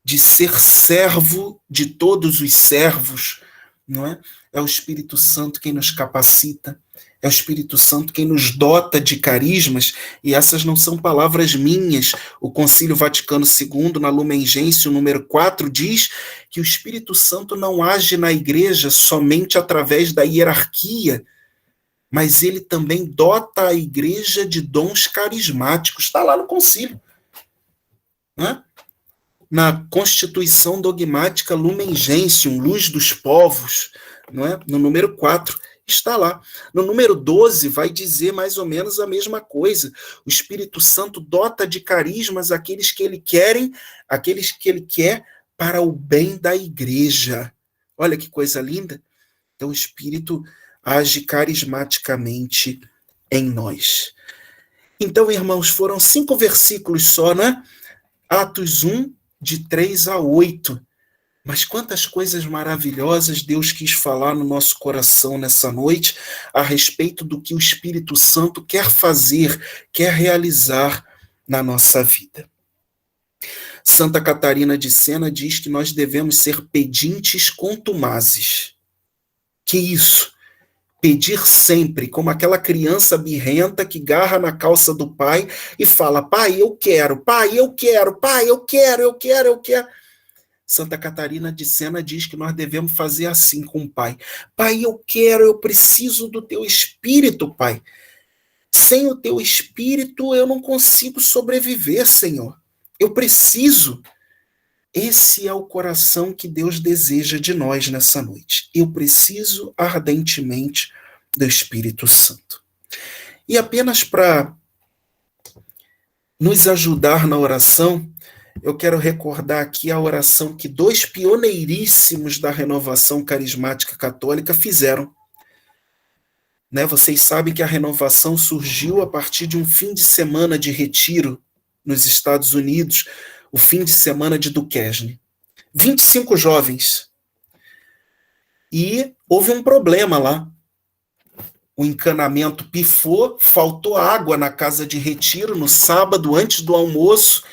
Speaker 1: de ser servo de todos os servos, não é? É o Espírito Santo quem nos capacita, é o Espírito Santo quem nos dota de carismas, e essas não são palavras minhas. O Concílio Vaticano II, na Lumen Gentium, número 4, diz que o Espírito Santo não age na igreja somente através da hierarquia, mas ele também dota a igreja de dons carismáticos. Está lá no concílio, né? Na Constituição Dogmática Lumen Gentium, Luz dos Povos, não é? No número 4, está lá. No número 12, vai dizer mais ou menos a mesma coisa. O Espírito Santo dota de carismas aqueles que ele quer para o bem da igreja. Olha que coisa linda. Então, o Espírito age carismaticamente em nós. Então, irmãos, foram 5 versículos só, né? Atos 1, de 3 a 8. Mas quantas coisas maravilhosas Deus quis falar no nosso coração nessa noite a respeito do que o Espírito Santo quer fazer, quer realizar na nossa vida. Santa Catarina de Sena diz que nós devemos ser pedintes contumazes. Que isso? Pedir sempre, como aquela criança birrenta que garra na calça do pai e fala: pai, eu quero, pai, eu quero, pai, eu quero, eu quero, eu quero. Santa Catarina de Sena diz que nós devemos fazer assim com o pai. Pai, eu quero, eu preciso do teu Espírito, pai. Sem o teu Espírito eu não consigo sobreviver, Senhor. Eu preciso. Esse é o coração que Deus deseja de nós nessa noite. Eu preciso ardentemente do Espírito Santo. E apenas para nos ajudar na oração, eu quero recordar aqui a oração que 2 pioneiríssimos da renovação carismática católica fizeram. Né? Vocês sabem que a renovação surgiu a partir de um fim de semana de retiro nos Estados Unidos, o fim de semana de Duquesne. 25 jovens. E houve um problema lá. O encanamento pifou, faltou água na casa de retiro no sábado, antes do almoço,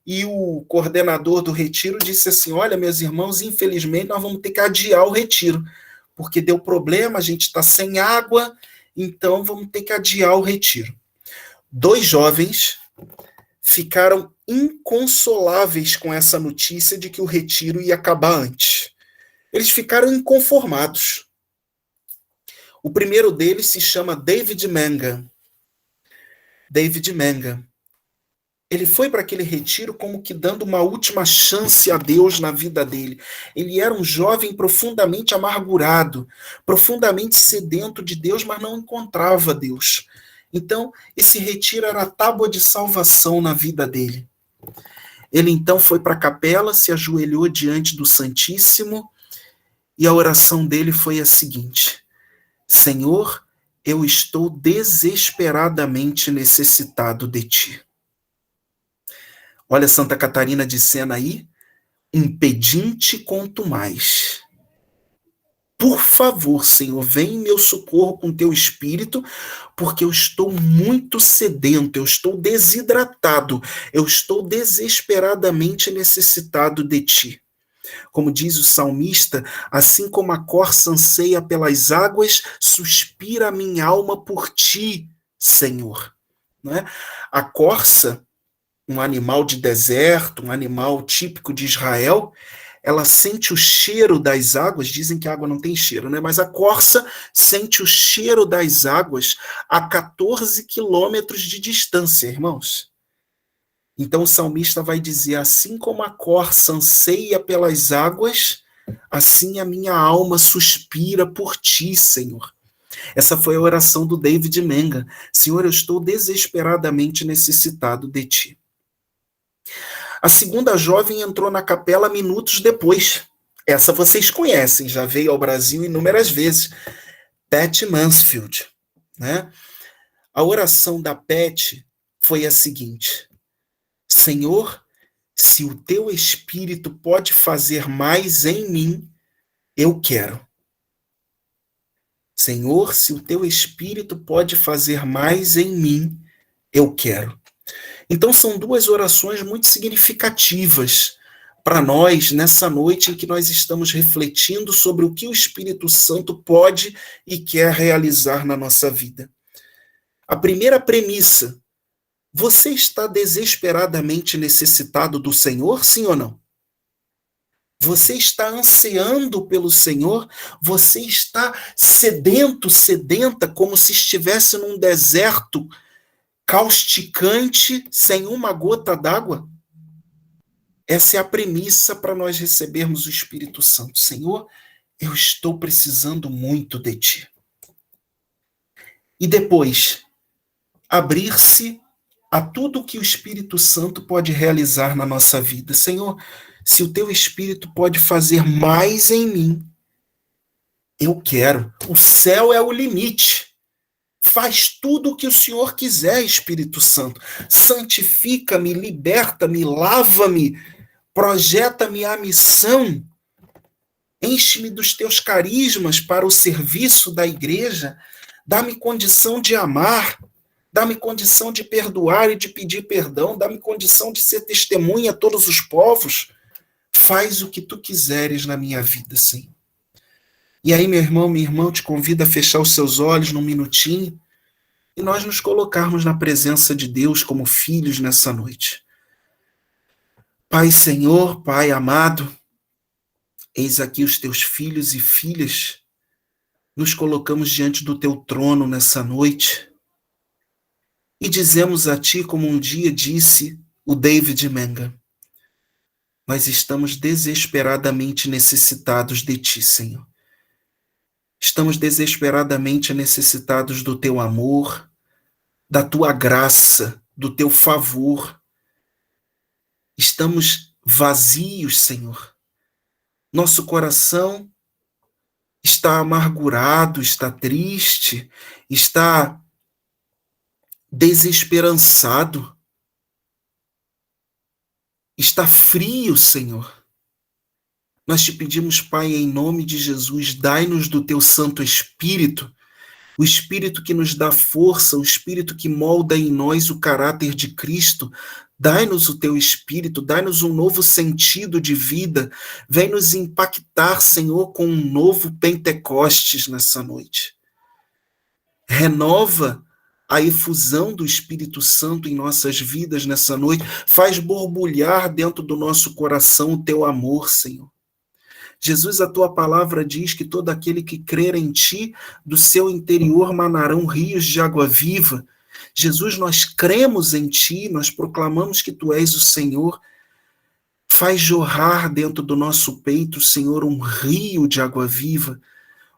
Speaker 1: e o coordenador do retiro disse assim: olha, meus irmãos, infelizmente nós vamos ter que adiar o retiro, porque deu problema, a gente está sem água, então vamos ter que adiar o retiro. 2 jovens ficaram inconsoláveis com essa notícia de que o retiro ia acabar antes. Eles ficaram inconformados. O primeiro deles se chama David Mangan. David Mangan. Ele foi para aquele retiro como que dando uma última chance a Deus na vida dele. Ele era um jovem profundamente amargurado, profundamente sedento de Deus, mas não encontrava Deus. Então, esse retiro era a tábua de salvação na vida dele. Ele então foi para a capela, se ajoelhou diante do Santíssimo, e a oração dele foi a seguinte: Senhor, eu estou desesperadamente necessitado de ti. Olha Santa Catarina de Sena aí, um pedinte quanto mais. Por favor, Senhor, vem em meu socorro com teu espírito, porque eu estou muito sedento, eu estou desidratado, eu estou desesperadamente necessitado de ti. Como diz o salmista, assim como a corça anseia pelas águas, suspira a minha alma por ti, Senhor. Não é? A corça, um animal de deserto, um animal típico de Israel, ela sente o cheiro das águas, dizem que a água não tem cheiro, né? Mas a corça sente o cheiro das águas a 14 quilômetros de distância, irmãos. Então o salmista vai dizer, assim como a corça anseia pelas águas, assim a minha alma suspira por ti, Senhor. Essa foi a oração do David Menga. Senhor, eu estou desesperadamente necessitado de ti. A segunda jovem entrou na capela minutos depois. Essa vocês conhecem, já veio ao Brasil inúmeras vezes. Pat Mansfield. Né? A oração da Pat foi a seguinte: Senhor, se o teu Espírito pode fazer mais em mim, eu quero. Senhor, se o teu Espírito pode fazer mais em mim, eu quero. Então são duas orações muito significativas para nós nessa noite em que nós estamos refletindo sobre o que o Espírito Santo pode e quer realizar na nossa vida. A primeira premissa: você está desesperadamente necessitado do Senhor, sim ou não? Você está ansiando pelo Senhor? Você está sedento, sedenta, como se estivesse num deserto causticante, sem uma gota d'água? Essa é a premissa para nós recebermos o Espírito Santo. Senhor, eu estou precisando muito de ti. E depois, abrir-se a tudo que o Espírito Santo pode realizar na nossa vida. Senhor, se o teu Espírito pode fazer mais em mim, eu quero. O céu é o limite. Faz tudo o que o Senhor quiser, Espírito Santo. Santifica-me, liberta-me, lava-me, projeta-me a missão. Enche-me dos teus carismas para o serviço da igreja. Dá-me condição de amar. Dá-me condição de perdoar e de pedir perdão. Dá-me condição de ser testemunha a todos os povos. Faz o que tu quiseres na minha vida, Senhor. E aí, meu irmão, minha irmã, te convido a fechar os seus olhos num minutinho e nós nos colocarmos na presença de Deus como filhos nessa noite. Pai Senhor, Pai amado, eis aqui os teus filhos e filhas, nos colocamos diante do teu trono nessa noite e dizemos a ti, como um dia disse o David Menga, nós estamos desesperadamente necessitados de ti, Senhor. Estamos desesperadamente necessitados do teu amor, da tua graça, do teu favor. Estamos vazios, Senhor. Nosso coração está amargurado, está triste, está desesperançado. Está frio, Senhor. Nós te pedimos, Pai, em nome de Jesus, dai-nos do teu Santo Espírito, o Espírito que nos dá força, o Espírito que molda em nós o caráter de Cristo. Dai-nos o teu Espírito, dai-nos um novo sentido de vida. Vem nos impactar, Senhor, com um novo Pentecostes nessa noite. Renova a efusão do Espírito Santo em nossas vidas nessa noite. Faz borbulhar dentro do nosso coração o teu amor, Senhor. Jesus, a tua palavra diz que todo aquele que crer em ti, do seu interior manarão rios de água viva. Jesus, nós cremos em ti, nós proclamamos que tu és o Senhor. Faz jorrar dentro do nosso peito, Senhor, um rio de água viva.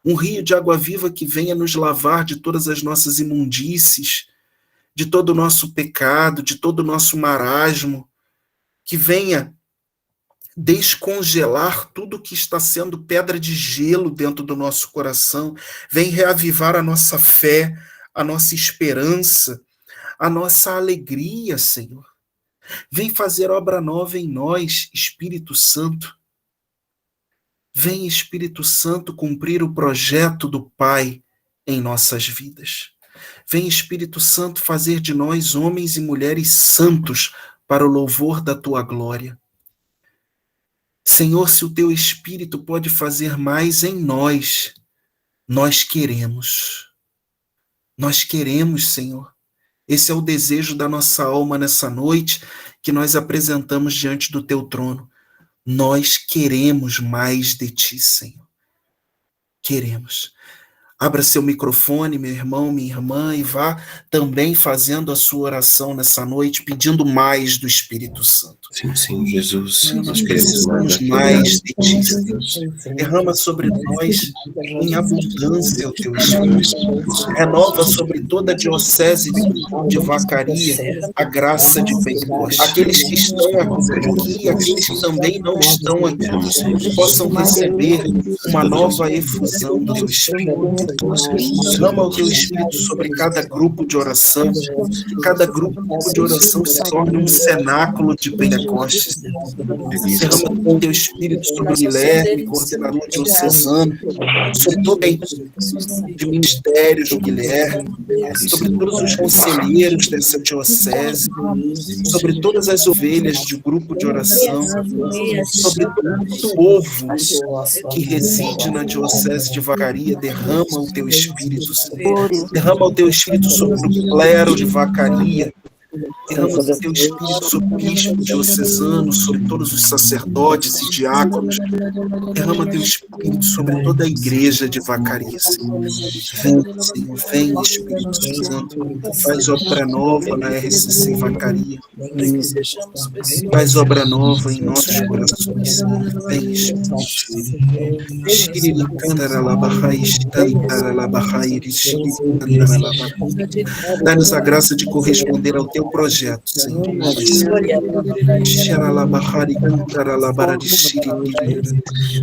Speaker 1: Um rio de água viva que venha nos lavar de todas as nossas imundícies, de todo o nosso pecado, de todo o nosso marasmo. Que venha descongelar tudo que está sendo pedra de gelo dentro do nosso coração. Vem reavivar a nossa fé, a nossa esperança, a nossa alegria, Senhor. Vem fazer obra nova em nós, Espírito Santo. Vem, Espírito Santo, cumprir o projeto do Pai em nossas vidas. Vem, Espírito Santo, fazer de nós homens e mulheres santos para o louvor da tua glória. Senhor, se o teu Espírito pode fazer mais em nós, nós queremos. Nós queremos, Senhor. Esse é o desejo da nossa alma nessa noite que nós apresentamos diante do teu trono. Nós queremos mais de ti, Senhor. Queremos. Abra seu microfone, meu irmão, minha irmã, e vá também fazendo a sua oração nessa noite, pedindo mais do Espírito Santo.
Speaker 2: Sim, Jesus.
Speaker 1: Nós precisamos mais de ti, Senhor. Derrama sobre nós em abundância o teu Espírito. Renova sobre toda a diocese de Vacaria a graça de Pentecostes. Aqueles que estão aqui, aqueles que também não estão aqui, possam receber uma nova efusão do teu Espírito. Derrama o teu Espírito sobre cada grupo de oração, que cada grupo de oração se torne um cenáculo de Pentecostes. Derrama o teu Espírito sobre o Guilherme, coordenador diocesano, sobre toda a equipe de ministérios do Guilherme, sobre todos os conselheiros dessa diocese, sobre todas as ovelhas de grupo de oração, sobre todo o povo que reside na diocese de Vacaria. Derrama o teu Espírito, Senhor. Derrama o teu Espírito sobre o clero de Vacaria. Derrama o teu Espírito sobre o bispo diocesano, sobre todos os sacerdotes e diáconos. Derrama o teu Espírito sobre toda a igreja de Vacaria, Senhor. Vem, Senhor, vem, Espírito Santo. Faz obra nova na RCC Vacaria. Faz obra nova em nossos corações, Senhor. Vem, Espírito. Dá-nos a graça de corresponder ao teu projeto, Senhor.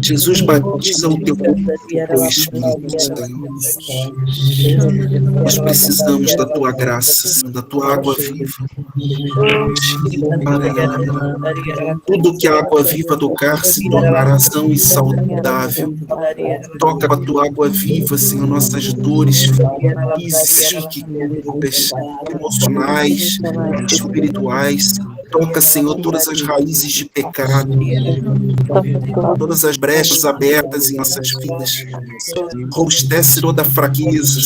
Speaker 1: Jesus, batiza o teu corpo com o teu Espírito, Senhor. Nós precisamos da tua graça, Senhor, da tua água viva. Tudo que a água viva tocar se tornará são e saudável. Toca com a tua água viva, Senhor, nossas dores físicas, emocionais, espirituais. Toca, Senhor, todas as raízes de pecado, todas as brechas abertas em nossas vidas. Robustece toda a fraqueza.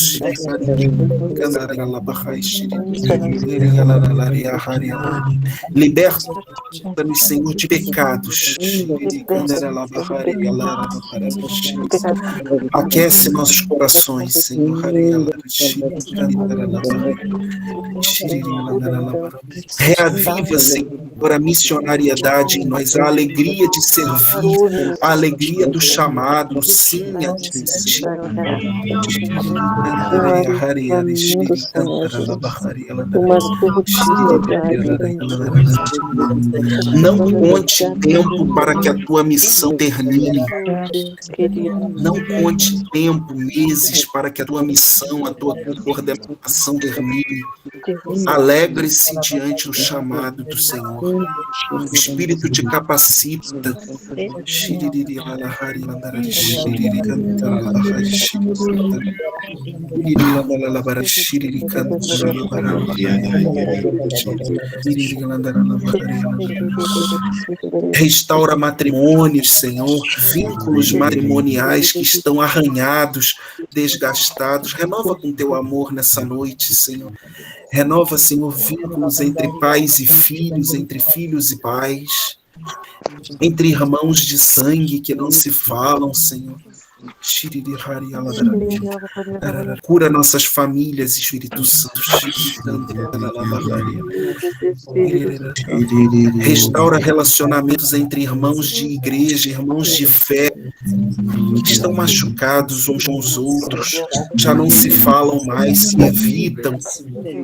Speaker 1: Liberta-nos, Senhor, de pecados. Aquece nossos corações, Senhor. Reaviva, Senhor, a missionariedade em nós, a alegria de servir, a alegria do chamado, sim, a não conte tempo para que a tua missão termine. Não conte tempo, meses, para que a tua missão, a tua coordenação termine. Alegre-se diante do chamado do Senhor. O Espírito te capacita. Restaura matrimônios, Senhor, vínculos matrimoniais que estão arranhados, desgastados. Renova com teu amor nessa noite, Senhor. Renova, Senhor, vínculos entre pais e filhos, entre filhos e pais, entre irmãos de sangue que não se falam, Senhor. Cura nossas famílias, Espírito Santo. Restaura relacionamentos entre irmãos de igreja, irmãos de fé, que estão machucados uns com os outros, já não se falam mais, se evitam.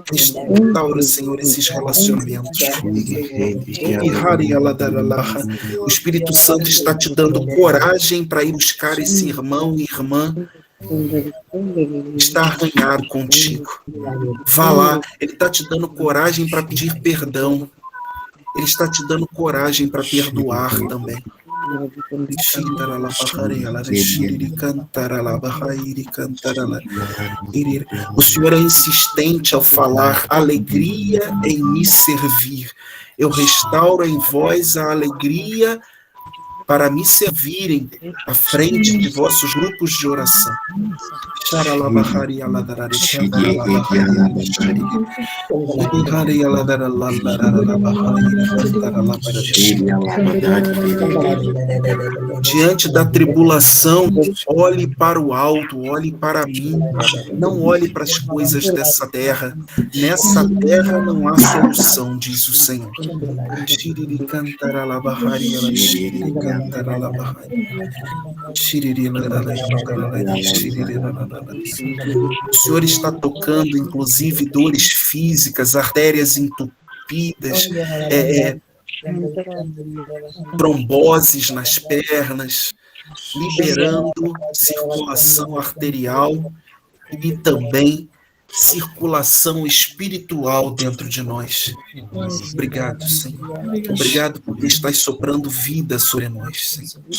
Speaker 1: Restaura, Senhor, esses relacionamentos. O Espírito Santo está te dando coragem para ir buscar esse irmão e irmã está arranhado contigo. Vá lá, ele está te dando coragem para pedir perdão. Ele está te dando coragem para perdoar também. O Senhor é insistente ao falar: alegria em me servir. Eu restauro em vós a alegria para me servirem à frente de vossos grupos de oração. Diante da tribulação, olhe para o alto, olhe para mim. Não olhe para as coisas dessa terra. Nessa terra não há solução, diz o Senhor. O Senhor está tocando, inclusive, dores físicas, artérias entupidas, tromboses nas pernas, liberando circulação arterial e também circulação espiritual dentro de nós. Obrigado, Senhor. Obrigado porque estás soprando vida sobre nós, Senhor. O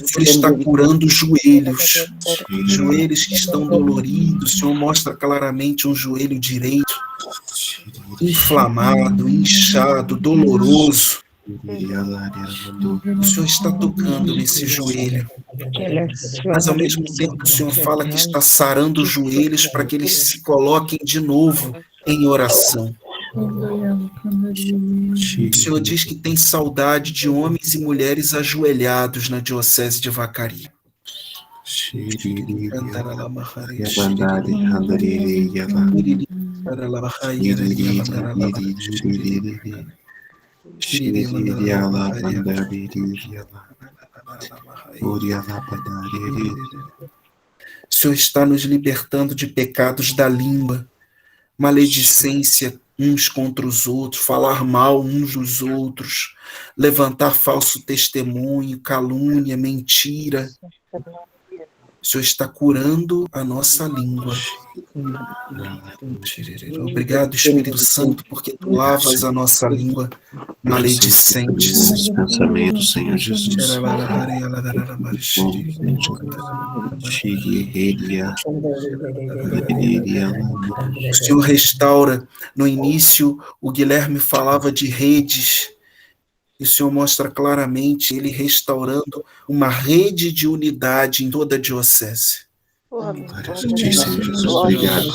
Speaker 1: Senhor está curando joelhos, joelhos que estão doloridos. O Senhor mostra claramente um joelho direito, inflamado, inchado, doloroso. O Senhor está tocando nesse joelho, mas ao mesmo tempo o Senhor fala que está sarando os joelhos para que eles se coloquem de novo em oração. O Senhor diz que tem saudade de homens e mulheres ajoelhados na diocese de Vacaria. O Senhor está nos libertando de pecados da língua, maledicência uns contra os outros, falar mal uns dos outros, levantar falso testemunho, calúnia, mentira. O Senhor está curando a nossa língua. Obrigado, Espírito Santo, porque tu lavas a nossa língua maledicente.
Speaker 2: Pensamentos, Senhor Jesus.
Speaker 1: O Senhor restaura. No início, o Guilherme falava de redes. E o Senhor mostra claramente ele restaurando uma rede de unidade em toda a diocese.
Speaker 2: Glória a ti, Senhor Jesus. Obrigado.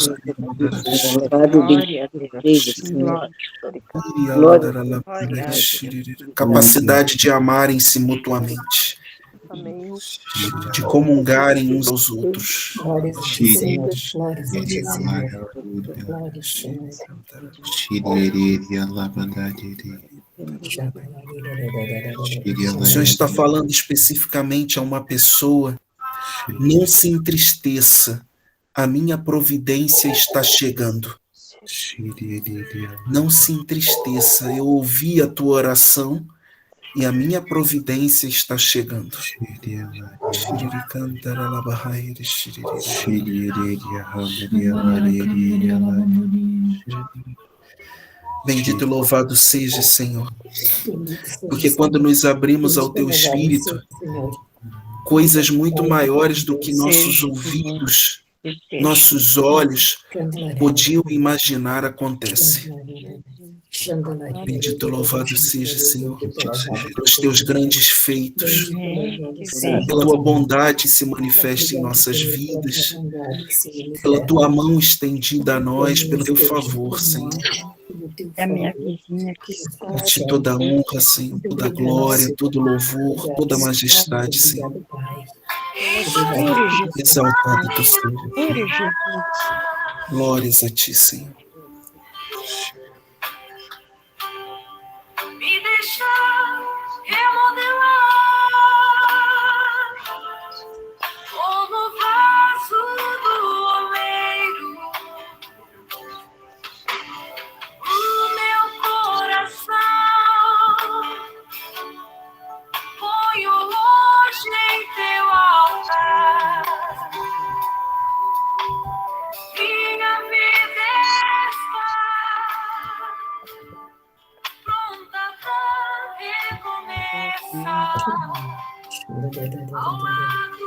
Speaker 1: Capacidade de amarem-se mutuamente, de comungarem uns aos outros. O Senhor está falando especificamente a uma pessoa: não se entristeça, a minha providência está chegando. Não se entristeça, eu ouvi a tua oração e a minha providência está chegando. Bendito e louvado seja, Senhor, porque quando nos abrimos ao teu Espírito, coisas muito maiores do que nossos ouvidos, nossos olhos podiam imaginar acontecem. Bendito e louvado seja, Senhor, pelos teus grandes feitos, pela tua bondade se manifesta em nossas vidas, pela tua mão estendida a nós, pelo teu favor, Senhor. A ti toda a honra, Senhor, toda a glória, todo louvor, toda a majestade, Senhor. Exaltado tu seja. Glórias a ti, Senhor.
Speaker 3: Me deixa remodelar como vaso do oleiro o meu coração. Ponho hoje em teu altar ao lado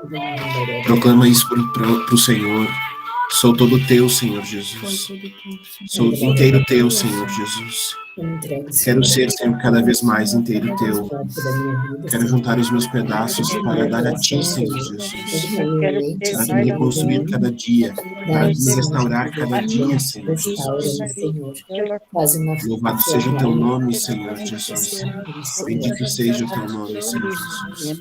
Speaker 3: dele.
Speaker 2: Proclama isso para o Senhor. Sou todo teu, Senhor Jesus. Sou inteiro teu, Senhor Jesus. Quero ser, Senhor, cada vez mais inteiro teu. Quero juntar os meus pedaços para dar a ti, Senhor Jesus. Para me reconstruir cada dia, para me restaurar cada dia, Senhor Jesus. Louvado seja o teu nome, Senhor Jesus. Bendito seja o teu nome, Senhor Jesus.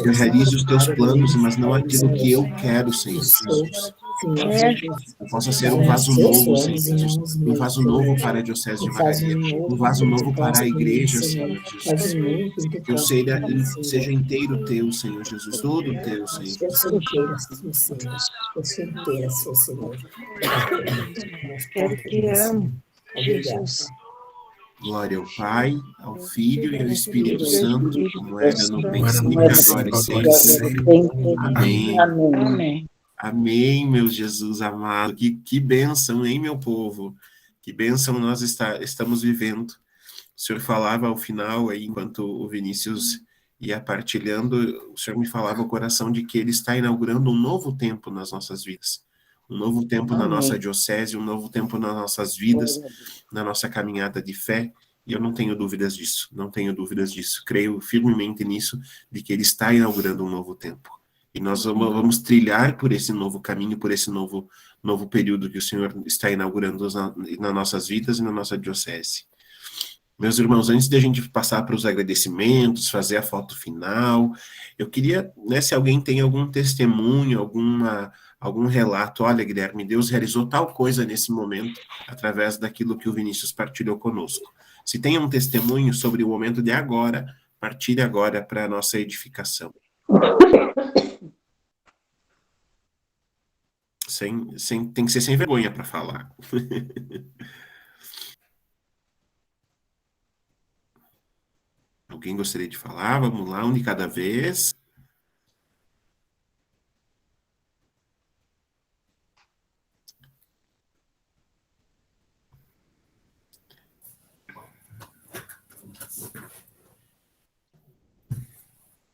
Speaker 2: Eu realizo os teus planos, mas não aquilo que eu quero, Senhor Jesus. Eu possa ser um vaso novo, Senhor Jesus. Um vaso novo para a Diocese de Vacaria. Um vaso novo para a igreja, Senhor Jesus. Que eu seja inteiro teu, Senhor Jesus. Todo teu, Senhor Jesus.
Speaker 4: Eu te amo, Jesus.
Speaker 2: Glória ao Pai, ao Filho e ao Espírito Santo, como era no princípio, agora e sempre. Amém.
Speaker 4: Amém.
Speaker 2: Amém, meu Jesus amado. Que bênção, hein, meu povo? Que bênção nós estamos vivendo. O Senhor falava ao final, aí, enquanto o Vinícius ia partilhando, o Senhor me falava ao coração de que Ele está inaugurando um novo tempo nas nossas vidas. Um novo tempo na nossa diocese, um novo tempo nas nossas vidas, na nossa caminhada de fé. E eu não tenho dúvidas disso, não tenho dúvidas disso. Creio firmemente nisso, de que Ele está inaugurando um novo tempo. E nós vamos trilhar por esse novo caminho, por esse novo período que o Senhor está inaugurando nas nossas vidas e na nossa diocese. Meus irmãos, antes de a gente passar para os agradecimentos, fazer a foto final, eu queria, né, se alguém tem algum testemunho, algum relato, olha, Guilherme, Deus realizou tal coisa nesse momento, através daquilo que o Vinícius partilhou conosco. Se tem um testemunho sobre o momento de agora, partilhe agora para a nossa edificação. Tem que ser sem vergonha para falar. Alguém gostaria de falar? Vamos lá, um de cada vez.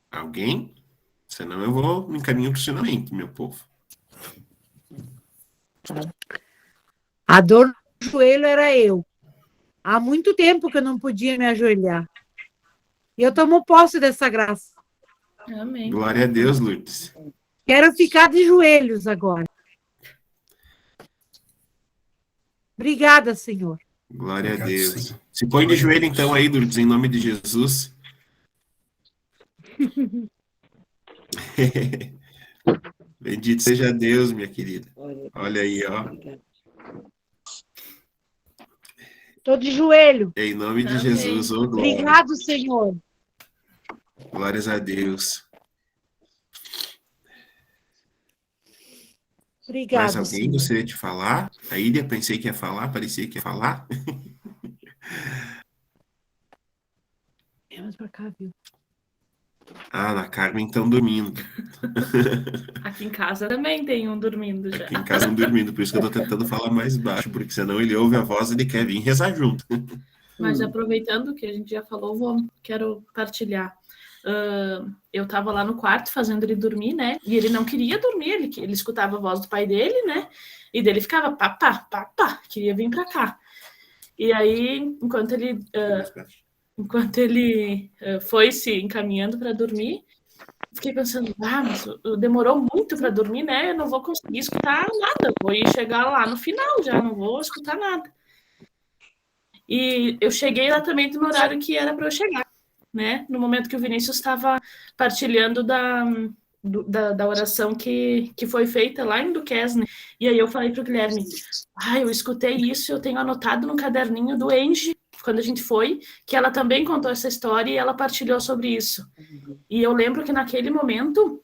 Speaker 2: Alguém? Senão eu vou me encaminhar para o ensinamento, meu povo.
Speaker 5: A dor no joelho era eu. Há muito tempo que eu não podia me ajoelhar. E eu tomo posse dessa graça.
Speaker 6: Amém.
Speaker 2: Glória a Deus, Lourdes.
Speaker 5: Quero ficar de joelhos agora. Obrigada, Senhor.
Speaker 2: Glória
Speaker 1: Obrigado,
Speaker 2: a Deus.
Speaker 1: Senhor.
Speaker 2: Se põe de joelho então aí, Lourdes, em nome de Jesus. Bendito seja Deus, minha querida. Olha aí, ó.
Speaker 5: Estou de joelho.
Speaker 2: Em nome de
Speaker 6: Amém.
Speaker 2: Jesus, ô glória.
Speaker 5: Obrigado, Senhor.
Speaker 2: Glórias a Deus.
Speaker 5: Obrigado,
Speaker 2: Mais alguém
Speaker 5: Senhor.
Speaker 2: gostaria de falar? A Ilha, pensei que ia falar, parecia que ia falar.
Speaker 5: É mais pra cá, viu?
Speaker 2: Ah, na Carmen estão dormindo.
Speaker 6: Aqui em casa também tem um dormindo já.
Speaker 2: Aqui em casa estão dormindo, por isso que eu estou tentando falar mais baixo, porque senão ele ouve a voz e ele quer vir rezar junto.
Speaker 6: Mas aproveitando que a gente já falou, quero partilhar. Eu estava lá no quarto fazendo ele dormir, né? E ele não queria dormir, ele escutava a voz do pai dele, né? E dele ficava, papá, queria vir para cá. E aí, enquanto ele foi se encaminhando para dormir, fiquei pensando, mas demorou muito para dormir, né? Eu não vou conseguir escutar nada, vou ir chegar lá no final, já não vou escutar nada. E eu cheguei exatamente no horário que era para eu chegar, né? No momento que o Vinícius estava partilhando da oração que foi feita lá em Duquesne. E aí eu falei para o Guilherme, eu escutei isso, eu tenho anotado no caderninho do Angie, quando a gente foi, que ela também contou essa história e ela partilhou sobre isso. E eu lembro que naquele momento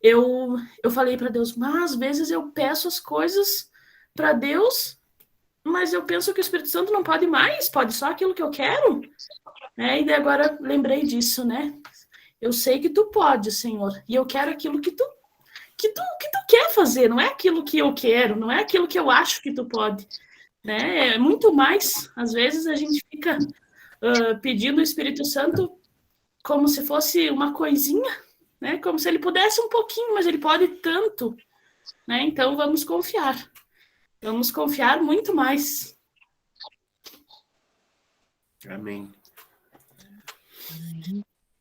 Speaker 6: eu falei para Deus, mas às vezes eu peço as coisas para Deus, mas eu penso que o Espírito Santo não pode mais, pode só aquilo que eu quero. Né? E daí agora lembrei disso, né? Eu sei que tu pode, Senhor, e eu quero aquilo que tu quer fazer, não é aquilo que eu quero, não é aquilo que eu acho que tu pode. Né? É muito mais. Às vezes a gente fica pedindo o Espírito Santo como se fosse uma coisinha, né? Como se ele pudesse um pouquinho, mas ele pode tanto, né? Então vamos confiar. Vamos confiar muito mais.
Speaker 2: Amém.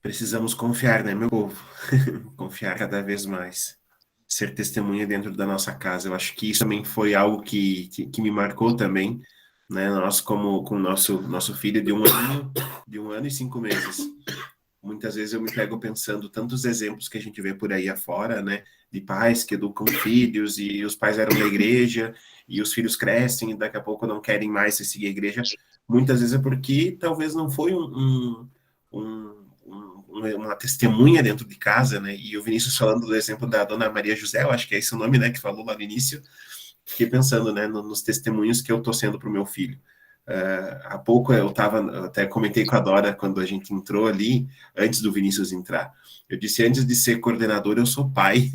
Speaker 2: Precisamos confiar, né, meu povo? Confiar cada vez mais. Ser testemunha dentro da nossa casa. Eu acho que isso também foi algo que me marcou também, né? Nós, com o nosso filho de um ano e 5 meses. Muitas vezes eu me pego pensando tantos exemplos que a gente vê por aí afora, né? De pais que educam filhos e os pais eram da igreja e os filhos crescem e daqui a pouco não querem mais seguir a igreja. Muitas vezes é porque talvez não foi uma testemunha dentro de casa, né? E o Vinícius falando do exemplo da Dona Maria José, eu acho que é esse o nome, né? Que falou lá no início. Fiquei pensando, né? Nos testemunhos que eu tô sendo para o meu filho. Há pouco eu até comentei com a Dora quando a gente entrou ali, antes do Vinícius entrar. Eu disse, antes de ser coordenador, eu sou pai.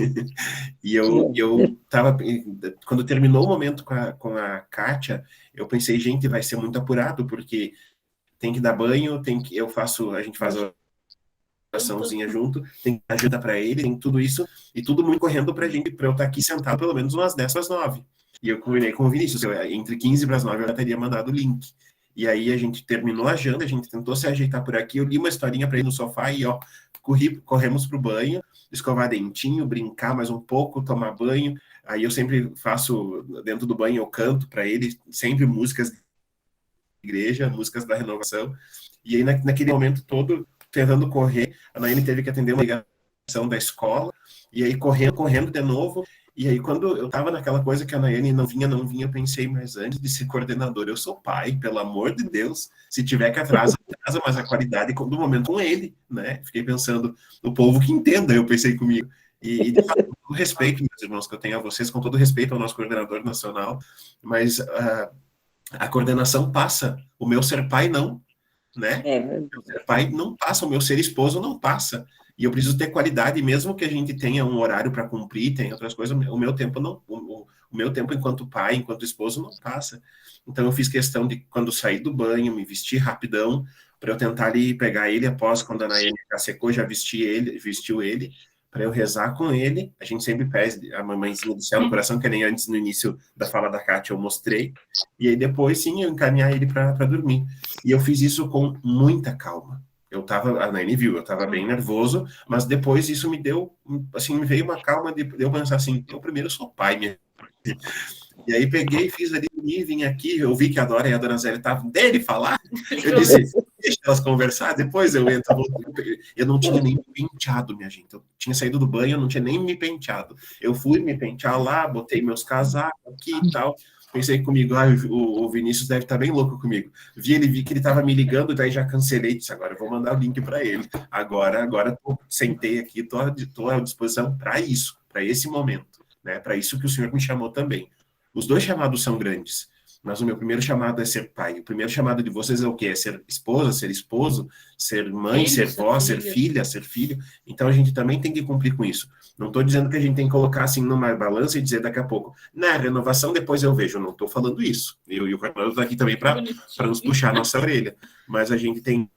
Speaker 2: E eu tava, quando terminou o momento com a Kátia, eu pensei, gente, vai ser muito apurado, porque tem que dar banho, a gente faz a oraçãozinha junto, tem ajuda para ele, tem tudo isso, e tudo muito correndo para eu estar aqui sentado pelo menos umas 10 às 9. E eu combinei com o Vinícius, entre 15 para as 9 eu já teria mandado o link. E aí a gente terminou a janta, a gente tentou se ajeitar por aqui, eu li uma historinha para ele no sofá e, ó, corremos pro banho, escovar dentinho, brincar mais um pouco, tomar banho. Aí eu sempre faço, dentro do banho eu canto para ele, sempre músicas de igreja, músicas da renovação. E aí naquele momento todo, tentando correr, a Nayane teve que atender uma ligação da escola, e aí correndo de novo. E aí, quando eu tava naquela coisa que a Nayane não vinha, eu pensei, mas antes de ser coordenador, eu sou pai, pelo amor de Deus. Se tiver que atrasa, mas a qualidade do momento com ele, né? Fiquei pensando, o povo que entenda, eu pensei comigo. E de fato, com todo respeito, meus irmãos, que eu tenho a vocês, com todo respeito ao nosso coordenador nacional, mas a coordenação passa, o meu ser pai não, né? O meu ser pai não passa, o meu ser esposo não passa. E eu preciso ter qualidade, mesmo que a gente tenha um horário para cumprir, tem outras coisas, o meu tempo não, o meu tempo enquanto pai, enquanto esposo não passa. Então eu fiz questão de, quando sair do banho, me vestir rapidão, para eu tentar ali pegar ele após, quando a Nayane já secou, já vestiu ele, para eu rezar com ele. A gente sempre pede a mamãezinha do céu no coração, que nem antes no início da fala da Kátia eu mostrei, e aí depois sim eu encaminhar ele para dormir. E eu fiz isso com muita calma. A Nayane viu, eu estava bem nervoso, mas depois isso me deu, assim, me veio uma calma de eu pensar assim, eu primeiro sou pai, minha. E aí peguei, fiz ali, vim aqui, eu vi que a Dora e a Dona Zélia estavam dele falar, eu disse, deixa elas conversar, depois eu entro. Eu não tinha nem me penteado, minha gente, eu tinha saído do banho, eu não tinha nem me penteado. Eu fui me pentear lá, botei meus casacos aqui e tal. Pensei comigo, o Vinícius deve estar bem louco comigo. Vi que ele estava me ligando, daí já cancelei, disse, agora eu vou mandar o link para ele. Agora sentei aqui, estou à disposição para isso, para esse momento, né? Para isso que o Senhor me chamou também. Os dois chamados são grandes, mas o meu primeiro chamado é ser pai. O primeiro chamado de vocês é o quê? É ser esposa, ser esposo, ser mãe, ser vó, ser filha, ser filho. Então a gente também tem que cumprir com isso. Não estou dizendo que a gente tem que colocar assim numa balança e dizer daqui a pouco, na renovação depois eu vejo. Eu não estou falando isso. Eu e o Carlos estão aqui também para nos puxar a nossa orelha. Mas a gente tem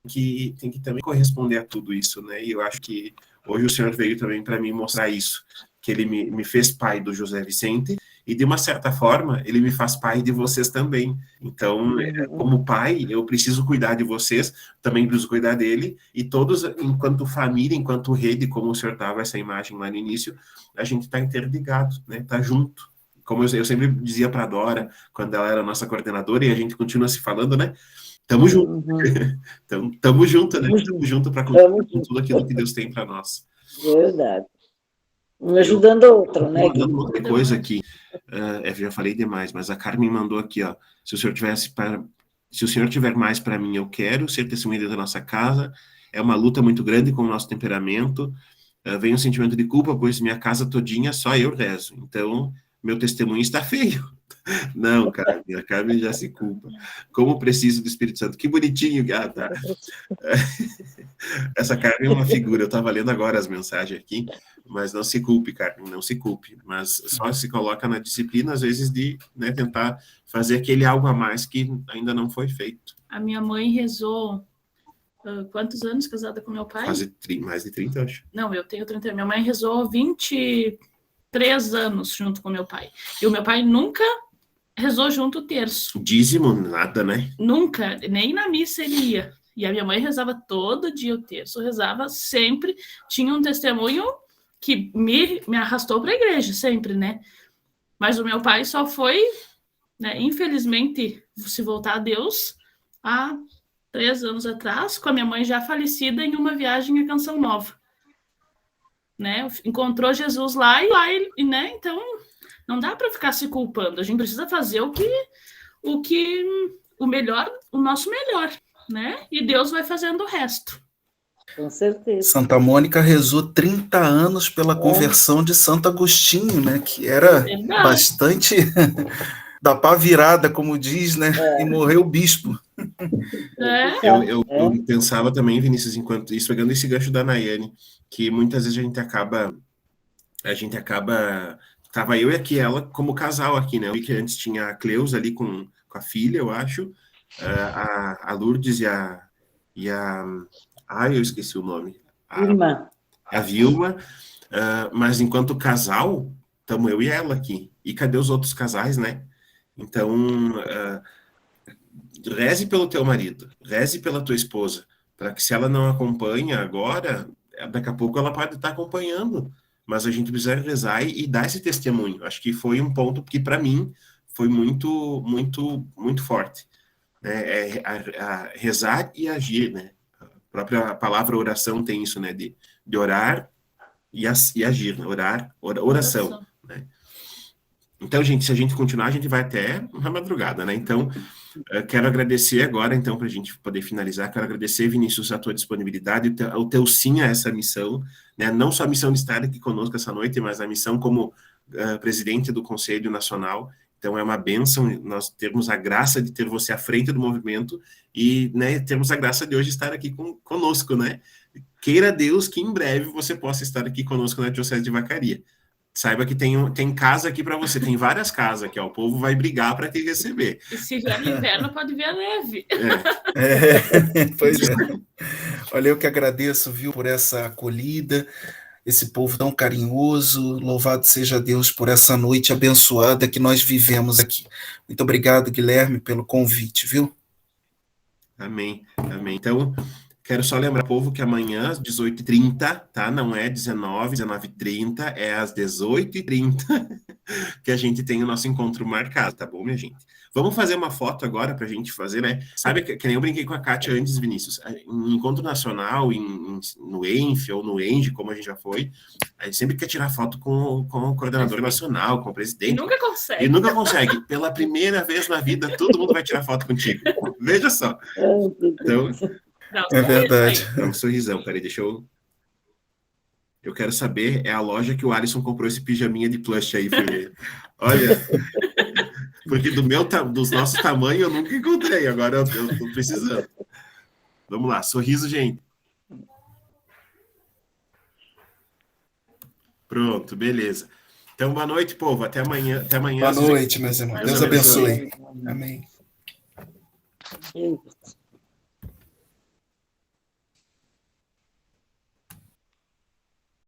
Speaker 2: que também corresponder a tudo isso, né? E eu acho que hoje o Senhor veio também para mim mostrar isso, que ele me fez pai do José Vicente, e de uma certa forma, ele me faz pai de vocês também. Então, como pai, eu preciso cuidar de vocês, também preciso cuidar dele, e todos, enquanto família, enquanto rede, como o senhor estava essa imagem lá no início, a gente está interligado, né? Está junto. Como eu sempre dizia para a Dora, quando ela era nossa coordenadora, e a gente continua se falando, né? Tamo junto. Então, tamo junto, né? Tamo junto para continuar com tudo aquilo que Deus tem para nós.
Speaker 4: Verdade. Um ajudando o outro, né?
Speaker 2: Mandando outra coisa aqui, eu já falei demais, mas a Carmen mandou aqui, ó, se o senhor tiver mais para mim, eu quero ser testemunha da nossa casa, é uma luta muito grande com o nosso temperamento, vem um sentimento de culpa, pois minha casa todinha só eu rezo, então meu testemunho está feio. Não, Carmen, a Carmen já se culpa. Como preciso do Espírito Santo. Que bonitinho, gata. Essa Carmen é uma figura. Eu estava lendo agora as mensagens aqui, mas não se culpe, Carmen, não se culpe. Mas só se coloca na disciplina, às vezes, de, né, tentar fazer aquele algo a mais que ainda não foi feito.
Speaker 6: A minha mãe rezou quantos anos casada com meu pai?
Speaker 2: Quase mais de 30, acho.
Speaker 6: Não, eu tenho 30. Minha mãe rezou 23 anos junto com meu pai. E o meu pai nunca rezou junto o terço.
Speaker 2: Dízimo, nada, né?
Speaker 6: Nunca, nem na missa ele ia. E a minha mãe rezava todo dia o terço, rezava sempre, tinha um testemunho que me arrastou para a igreja, sempre, né? Mas o meu pai só foi, né, infelizmente, se voltar a Deus há 3 anos atrás, com a minha mãe já falecida em uma viagem a Canção Nova. Né? Encontrou Jesus lá e né? Então, não dá para ficar se culpando. A gente precisa fazer o melhor, o nosso melhor, né? E Deus vai fazendo o resto.
Speaker 4: Com certeza.
Speaker 1: Santa Mônica rezou 30 anos pela conversão de Santo Agostinho, né? Que era bastante da pá virada, como diz, né? E morreu o bispo.
Speaker 2: Eu pensava também, Vinícius, enquanto isso, pegando esse gancho da Nayane, que muitas vezes a gente acaba tava eu e aqui ela como casal aqui, né? Eu vi que antes tinha a Cleusa ali com a filha, eu acho, a Lourdes e a eu esqueci o nome. A Vilma, mas enquanto casal, estamos eu e ela aqui. E cadê os outros casais, né? Então, reze pelo teu marido, reze pela tua esposa, para que se ela não acompanha agora, daqui a pouco ela pode estar acompanhando, mas a gente precisa rezar e dar esse testemunho. Acho que foi um ponto que, para mim, foi muito, muito, muito forte. Né? Rezar e agir, né? A própria palavra oração tem isso, né? De orar e agir, né? Oração. Né? Então, gente, se a gente continuar, a gente vai até a madrugada, né? Então, quero agradecer agora, então, para a gente poder finalizar, quero agradecer, Vinícius, a tua disponibilidade, o teu sim a essa missão, né? Não só a missão de estar aqui conosco essa noite, mas a missão como presidente do Conselho Nacional. Então, é uma bênção nós termos a graça de ter você à frente do movimento e, né, termos a graça de hoje estar aqui conosco, né? Queira Deus que em breve você possa estar aqui conosco na Diocese de Vacaria. Saiba que tem casa aqui para você, tem várias casas aqui, ó, o povo vai brigar para te receber.
Speaker 6: E se vier no inverno, pode vir a neve.
Speaker 1: Pois é. Olha, eu que agradeço, viu, por essa acolhida, esse povo tão carinhoso, louvado seja Deus por essa noite abençoada que nós vivemos aqui. Muito obrigado, Guilherme, pelo convite, viu?
Speaker 2: Amém, amém. Então, quero só lembrar, povo, que amanhã, às 18h30, tá? Não é 19h30, é às 18h30 que a gente tem o nosso encontro marcado, tá bom, minha gente? Vamos fazer uma foto agora pra gente fazer, né? Sabe que nem eu brinquei com a Kátia antes, Vinícius? Em encontro nacional, no ENF ou no ENGE, como a gente já foi, a gente sempre quer tirar foto com o coordenador nacional, com o presidente.
Speaker 6: E nunca consegue.
Speaker 2: Pela primeira vez na vida, todo mundo vai tirar foto contigo. Veja só. Então...
Speaker 1: É verdade.
Speaker 2: Dá um sorrisão, peraí, deixa eu... Eu quero saber, é a loja que o Alisson comprou esse pijaminha de plush aí, filho. Olha, porque dos nossos tamanhos eu nunca encontrei, agora eu tô precisando. Vamos lá, sorriso, gente. Pronto, beleza. Então, boa noite, povo, até amanhã.
Speaker 1: Boa noite, meus irmãos. Deus abençoe. Amém.